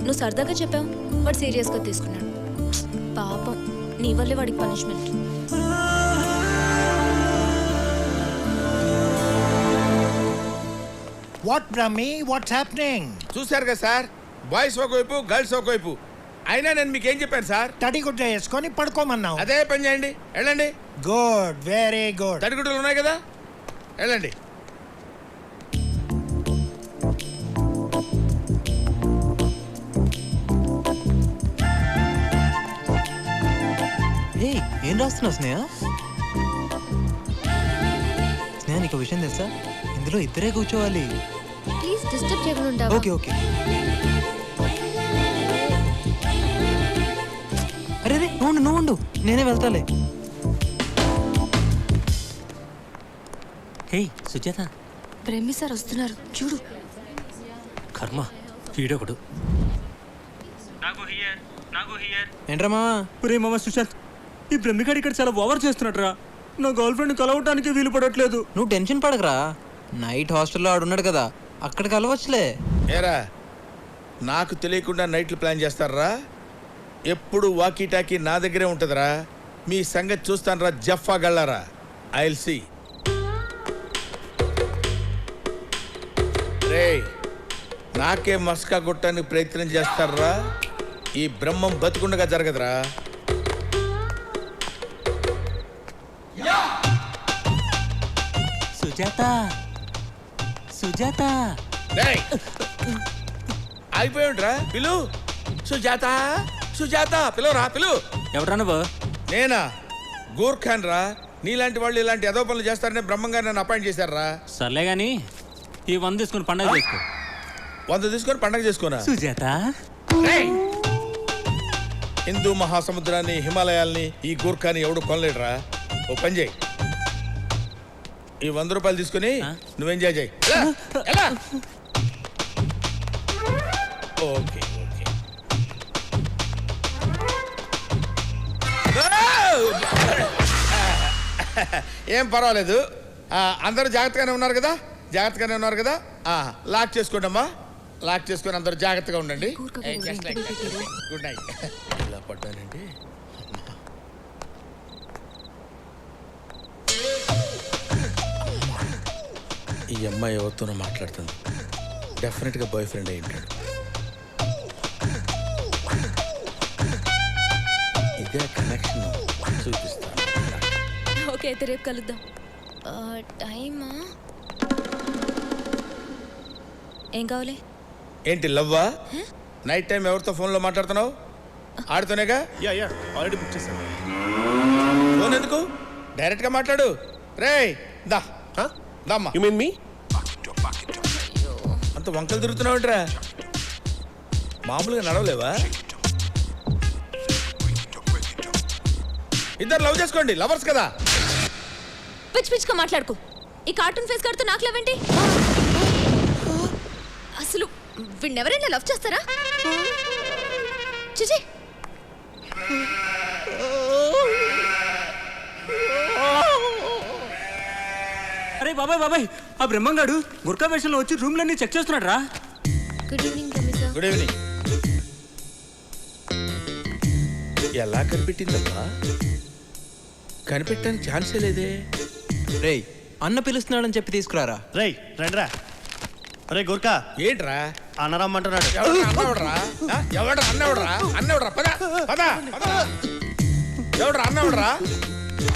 నువ్వు సరదాగా చెప్పావు, వాడు సీరియస్గా తీసుకున్నాడు. పాపం, నీ వల్లే వాడికి punishment. What Brahmi, what's happening? చూశారు కదా సార్, బాయ్స్ ఒకవైపు గర్ల్స్ ఒకవైపు. అయినా నేను మీకు ఏం చెప్పాను సార్? తడిగుడ్డ వేసుకొని పడుకోమన్నావు. అదే పని చేయండి, వెళ్ళండి. Good, very good. తడిగుడ్డలు ఉన్నాయి కదా, వెళ్ళండి. ఏం రాస్తున్నావు స్నేహ? స్నేహ నీకు విషయం తెలుసా? ఇందులో ఇద్దరే కూర్చోవాలి. ప్లీజ్ డిస్టర్బ్ చేయకుండా ఉంటావా? ఓకే. అరే నువ్వు ఉండు, నేనే వెళ్తాలే. హే సుజాత, ప్రేమి సార్ వస్తున్నారు చూడు. కర్మ వీడొకడు. ఏంట్రా మావా? ఒరే మామ సుశాంత్, ఈ బ్రహ్మిగాడు ఇక్కడ చాలా ఓవర్ చేస్తున్నట్రా. నా గర్ల్ ఫ్రెండ్ కలవటానికి వీలు పడట్లేదు. నువ్వు టెన్షన్ పడకరా, నైట్ హాస్టల్లో ఆడున్నాడు కదా, అక్కడ కలవచ్చులే. ఏరా, నాకు తెలియకుండా నైట్లు ప్లాన్ చేస్తారా? ఎప్పుడు వాకీ టాకీ నా దగ్గరే ఉంటుందిరా. మీ సంగతి చూస్తానరా జఫా గళ్ళారా. I will see. రే, నాకే మస్కా కొట్టడానికి ప్రయత్నం చేస్తారా? ఈ బ్రహ్మం బతుకుండగా జరగదురా. సుజాత, సుజాత. ఆగిపోయాడురా, పిలు. సుజాత, సుజాత, పిలువరా, పిలు. ఎవరా నువ్వు? నేనా? గూర్ఖాన్ రా. నీలాంటి వాళ్ళు ఇలాంటి ఏదో పనులు చేస్తారనే బ్రహ్మంగా నన్ను అపాయింట్ చేశారా? సర్లే గాని ఈ 100 తీసుకుని పండగ చేసుకో. 100 తీసుకొని పండగ చేసుకోనా? సుజాత, హిందూ మహాసముద్రాన్ని, హిమాలయాల్ని, ఈ గూర్ఖాని ఎవడు కొనలేడురా. ఓ పని చేయి, ఈ 100 రూపాయలు తీసుకుని నువ్వు ఎంజాయ్ చేయి. ఎలా? Okay, okay. ఏం పర్వాలేదు. అందరూ జాగ్రత్తగానే ఉన్నారు కదా? జాగ్రత్తగానే ఉన్నారు కదా? లాక్ చేసుకోండి అమ్మా, లాక్ చేసుకొని అందరూ జాగ్రత్తగా ఉండండి. Good night. ఇలా పడ్డానండి. ఈ అమ్మాయి ఎవరితోనో మాట్లాడుతుంది. డెఫినెట్గా బాయ్ ఫ్రెండ్ అయి ఉంటాడు. ఇదే కనెక్షన్ చూపిస్తాను. ఓకే, అయితే రేపు కలుద్దాం. టైమా? ఏం కావాలి? ఏంటి లవ్వా? నైట్ టైం ఎవరితో ఫోన్లో మాట్లాడుతున్నావు? ఆడుతూనేగా? ఆల్రెడీ బుక్ చేశాను. ఫోన్ ఎందుకు? డైరెక్ట్గా మాట్లాడు. రేయ్ దా దమ్మా. యు మీన్ మీ? అంత వంకలు తిరుగుతున్నావు ఏంట్రా? మామూలుగా నడవలేవా? ఇద్దరు లవ్ చేసుకోండి, లవర్స్ కదా. పిచ్చి పిచ్చిగా మాట్లాడుకో. ఈ కార్టూన్ ఫేస్ కడుతూ నాకు లవ్ ఏంటి? అసలు వీడిని ఎవరైనా లవ్ చేస్తారా? చిచి. అరే బాబాయ్, బాబాయ్, ఆ బ్రహ్మంగాడు గుర్కా వేషంలో వచ్చి రూమ్లన్నీ చెక్ చేస్తున్నాడు రా. Good evening Ramesh. Good evening. ఎలా కనిపెట్టిందబ్బా? కనిపెట్టడానికి ఛాన్సే లేదే. రేయ్, అన్న పిలుస్తున్నాడని చెప్పి తీసుకురారా. రేయ్ రండిరా. రే గోర్కా, ఏంట్రా అన్నరమ్మంటున్నాడు. ఎవడ్రా అన్నవడరా? పద పద పద. ఎవడ్రా అన్నవడరా?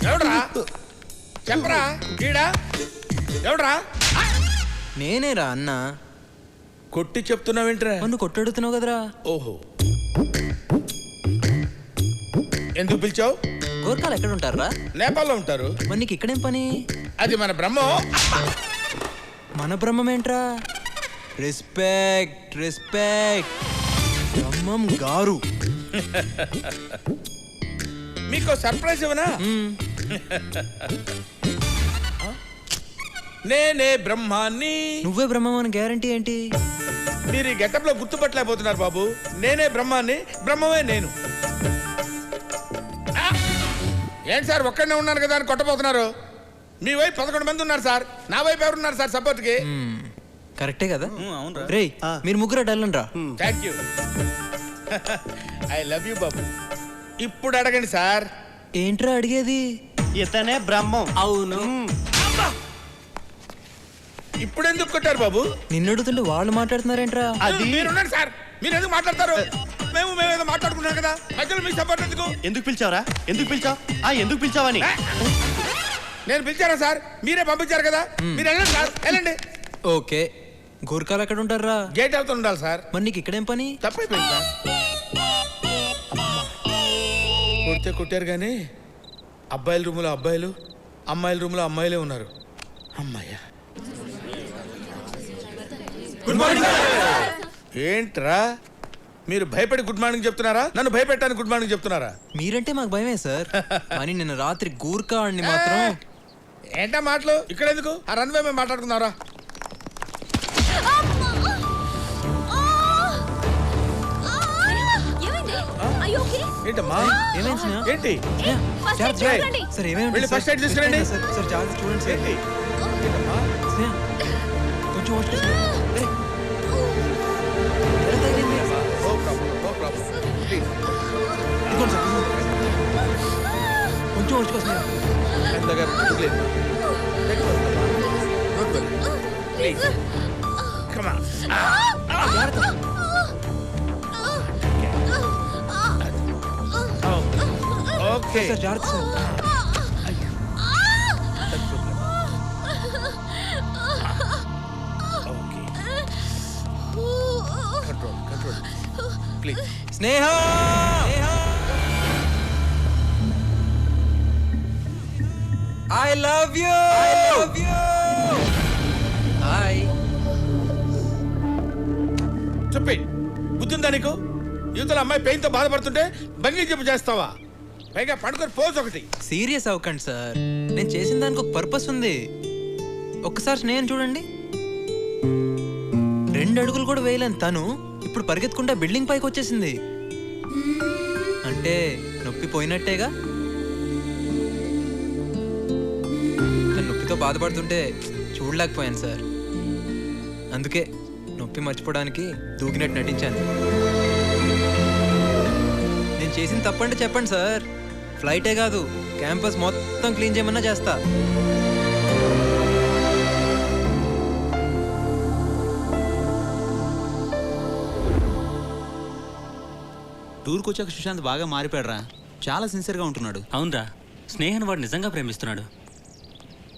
ఎవడ్రా చెప్పరా? ఈడా ఎవడ్రా? నేనేరా అన్న. కొట్టి చెప్తున్నావేంట్రా? నువ్వు కొట్టడుతున్నావు కదరా. ఓహో, ఎందుకు పిలిచావు? గోర్ఖాలు ఎక్కడ ఉంటారా? నేపాల్లో ఉంటారు. మరి నీకు ఇక్కడేం పని? అది మన బ్రహ్మం. మన బ్రహ్మం ఏంట్రా? Respect, respect. బ్రహ్మం గారు. మీకు సర్ప్రైజ్ ఇవ్వనా? నేనే బ్రహ్మాన్ని. నువ్వే బ్రహ్మం అని గ్యారంటీ ఏంటి? మీరు ఈ గెటప్ లో గుర్తుపట్టలేకపోతున్నారు బాబు. నేనే బ్రహ్మాన్ని, బ్రహ్మమే నేను. ఏంటి సార్, ఒక్కడనే ఉన్నాను కదా అని కొట్టబోతున్నారు? మీ వైపు 11 మంది ఉన్నారు సార్. నా వైపు ఎవరున్నారు సార్ సపోర్ట్ కి? కరెక్టే కదా? రేయ్, మీరు ముగ్గురు అడగండి రా. Thank you. I love you బాబు. ఇప్పుడు అడగండి సార్. ఏంట్రా అడిగేది? ఇతనే బ్రహ్మం. అవును. ఇప్పుడు ఎందుకు కొట్టారు బాబు? నిన్ను అడుగుతుంటే వాళ్ళు మాట్లాడుతున్నారేంట్రా? మీరున్నారు సార్, మీరు ఎందుకు మాట్లాడతారు? మేమేదో మాట్లాడుకున్నాం కదా, మధ్యలో మీ సపోర్ట్ ఎందుకు? ఎందుకు పిలిచావురా? ఎందుకు పిలిచావు? ఎందుకు పిలిచావని నేను పిలిచారా సార్? మీరే పంపించారు కదా, మీరు వెళ్ళండి సార్, వెళ్ళండి. ఓకే, గోర్ఖాలు ఎక్కడ ఉంటారా? గేట్ అవుతూ ఉండాలి సార్. మరి నీకు ఇక్కడేం పని? తప్పైపోయింది సార్. కొడితే కొట్టారు కానీ అబ్బాయిల రూములో అబ్బాయిలు, అమ్మాయిల రూములో అమ్మాయిలే ఉన్నారు. అమ్మాయ్యా. Good morning. ఏంట్రా మీరు భయపడి గుడ్ మార్నింగ్ చెప్తున్నారా? నన్ను భయపెట్టాలని గుడ్ మార్నింగ్ చెప్తున్నారా? మీరంటే మాకు భయమే సార్. కానీ నిన్న రాత్రి గూర్ఖా ఆడిని మాత్రం ఏంటా మాటలు ఇక్కడ ఎందుకు? ఆ రన్వే మేము మాట్లాడుకున్నారా? ఏంటమ్మా ఏంటి? వెళ్ళి ఫస్ట్ ఎయిడ్ తీసుకురండి. సార్ జాగ్రత్త చూడండి సార్. కొంచెం కొంచెం వచ్చుకోసం ఓకే సార్ జాగ్రత్త sir. Sneha I love you. Hi. చెప్పి బుద్ధిందా నీకు? యువతల అమ్మాయి పెయిన్ తో బాధపడుతుంటే బంగి చెప్పు చేస్తావా? పైగా పడుకొని పోజ్ ఒకటి. సీరియస్ అవ్వకండి సార్, నేను చేసిన దానికి ఒక పర్పస్ ఉంది. ఒక్కసారి స్నేహం చూడండి. 2 అడుగులు కూడా వేయలేని తను ఇప్పుడు పరిగెత్తుకుంటా బిల్డింగ్ పైకి వచ్చేసింది. అంటే నొప్పి పోయినట్టేగా. తను నొప్పితో బాధపడుతుంటే చూడలేకపోయాను సార్. అందుకే నొప్పి మర్చిపోవడానికి దూకినట్టు నటించాను. నేను చేసిన తప్పంటే చెప్పండి సార్. ఫ్లైటే కాదు, క్యాంపస్ మొత్తం క్లీన్ చేయమన్నా చేస్తా. టూర్కి వచ్చాక సుశాంత్ బాగా మారిపోయాడురా. చాలా సిన్సియర్గా ఉంటున్నాడు. అవునరా, స్నేహన్ వాడు నిజంగా ప్రేమిస్తున్నాడు.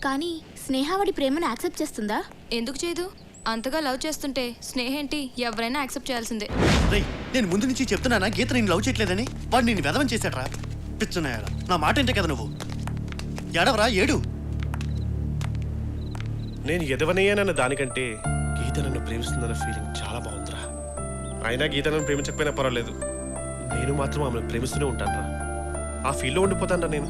కానీ స్నేహ వాడి ప్రేమను యాక్సెప్ట్ చేస్తుందా? ఎందుకు చేయదు? అంతగా లవ్ చేస్తుంటే స్నేహ ఏంటి, ఎవరైనా యాక్సెప్ట్ చేయాల్సిందే. రేయ్, నేను ముందు నుంచి చెప్తున్నానా గీత నేను లవ్ చేయట్లేదని? వాడు నేను వెదవం చేశాడ్రా. పిచ్చున్నాయాడా, నా మాట ఏంటే కదా నువ్వు. ఏడవరా, ఏడు. నేను ఎదవనయ్యానన్న దానికంటే గీత నన్ను ప్రేమిస్తుందన్న ఫీలింగ్ చాలా బాగుందిరా. అయినా గీత నన్ను ప్రేమించకపోయినా పర్వాలేదు, నేను మాత్రం ఆమెను ప్రేమిస్తూనే ఉంటానురా. ఆ ఫీల్లో ఉండిపోతానురా నేను.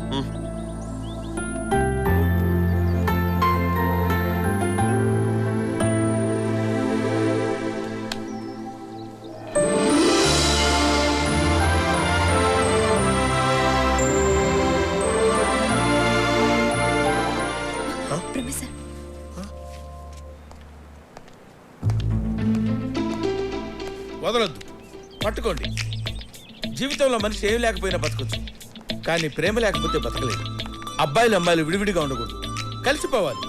వదలొద్దు, పట్టుకోండి. జీవితంలో మనిషి ఏం లేకపోయినా బతకొచ్చు, కానీ ప్రేమ లేకపోతే బతకలేదు. అబ్బాయిలు అమ్మాయిలు విడివిడిగా ఉండకూడదు, కలిసిపోవాలి.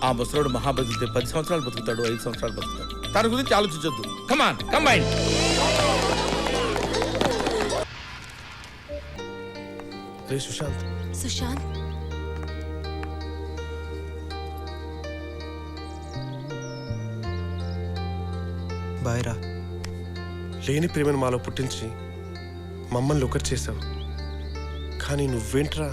ఆ ముసలోడు మహాబతితే 10 సంవత్సరాలు బతుకుతాడు, 5 సంవత్సరాలు బతుకుతాడు. తన గురించి ఆలోచించొద్దు. కమాన్ కంబైన్. రే సుశాంత్. సుశాంత్, బాయ్ రా. లేని ప్రేమను మాలో పుట్టించి మమ్మల్ని ఒకరు చేసావు, కానీ నువ్వేంట్రా?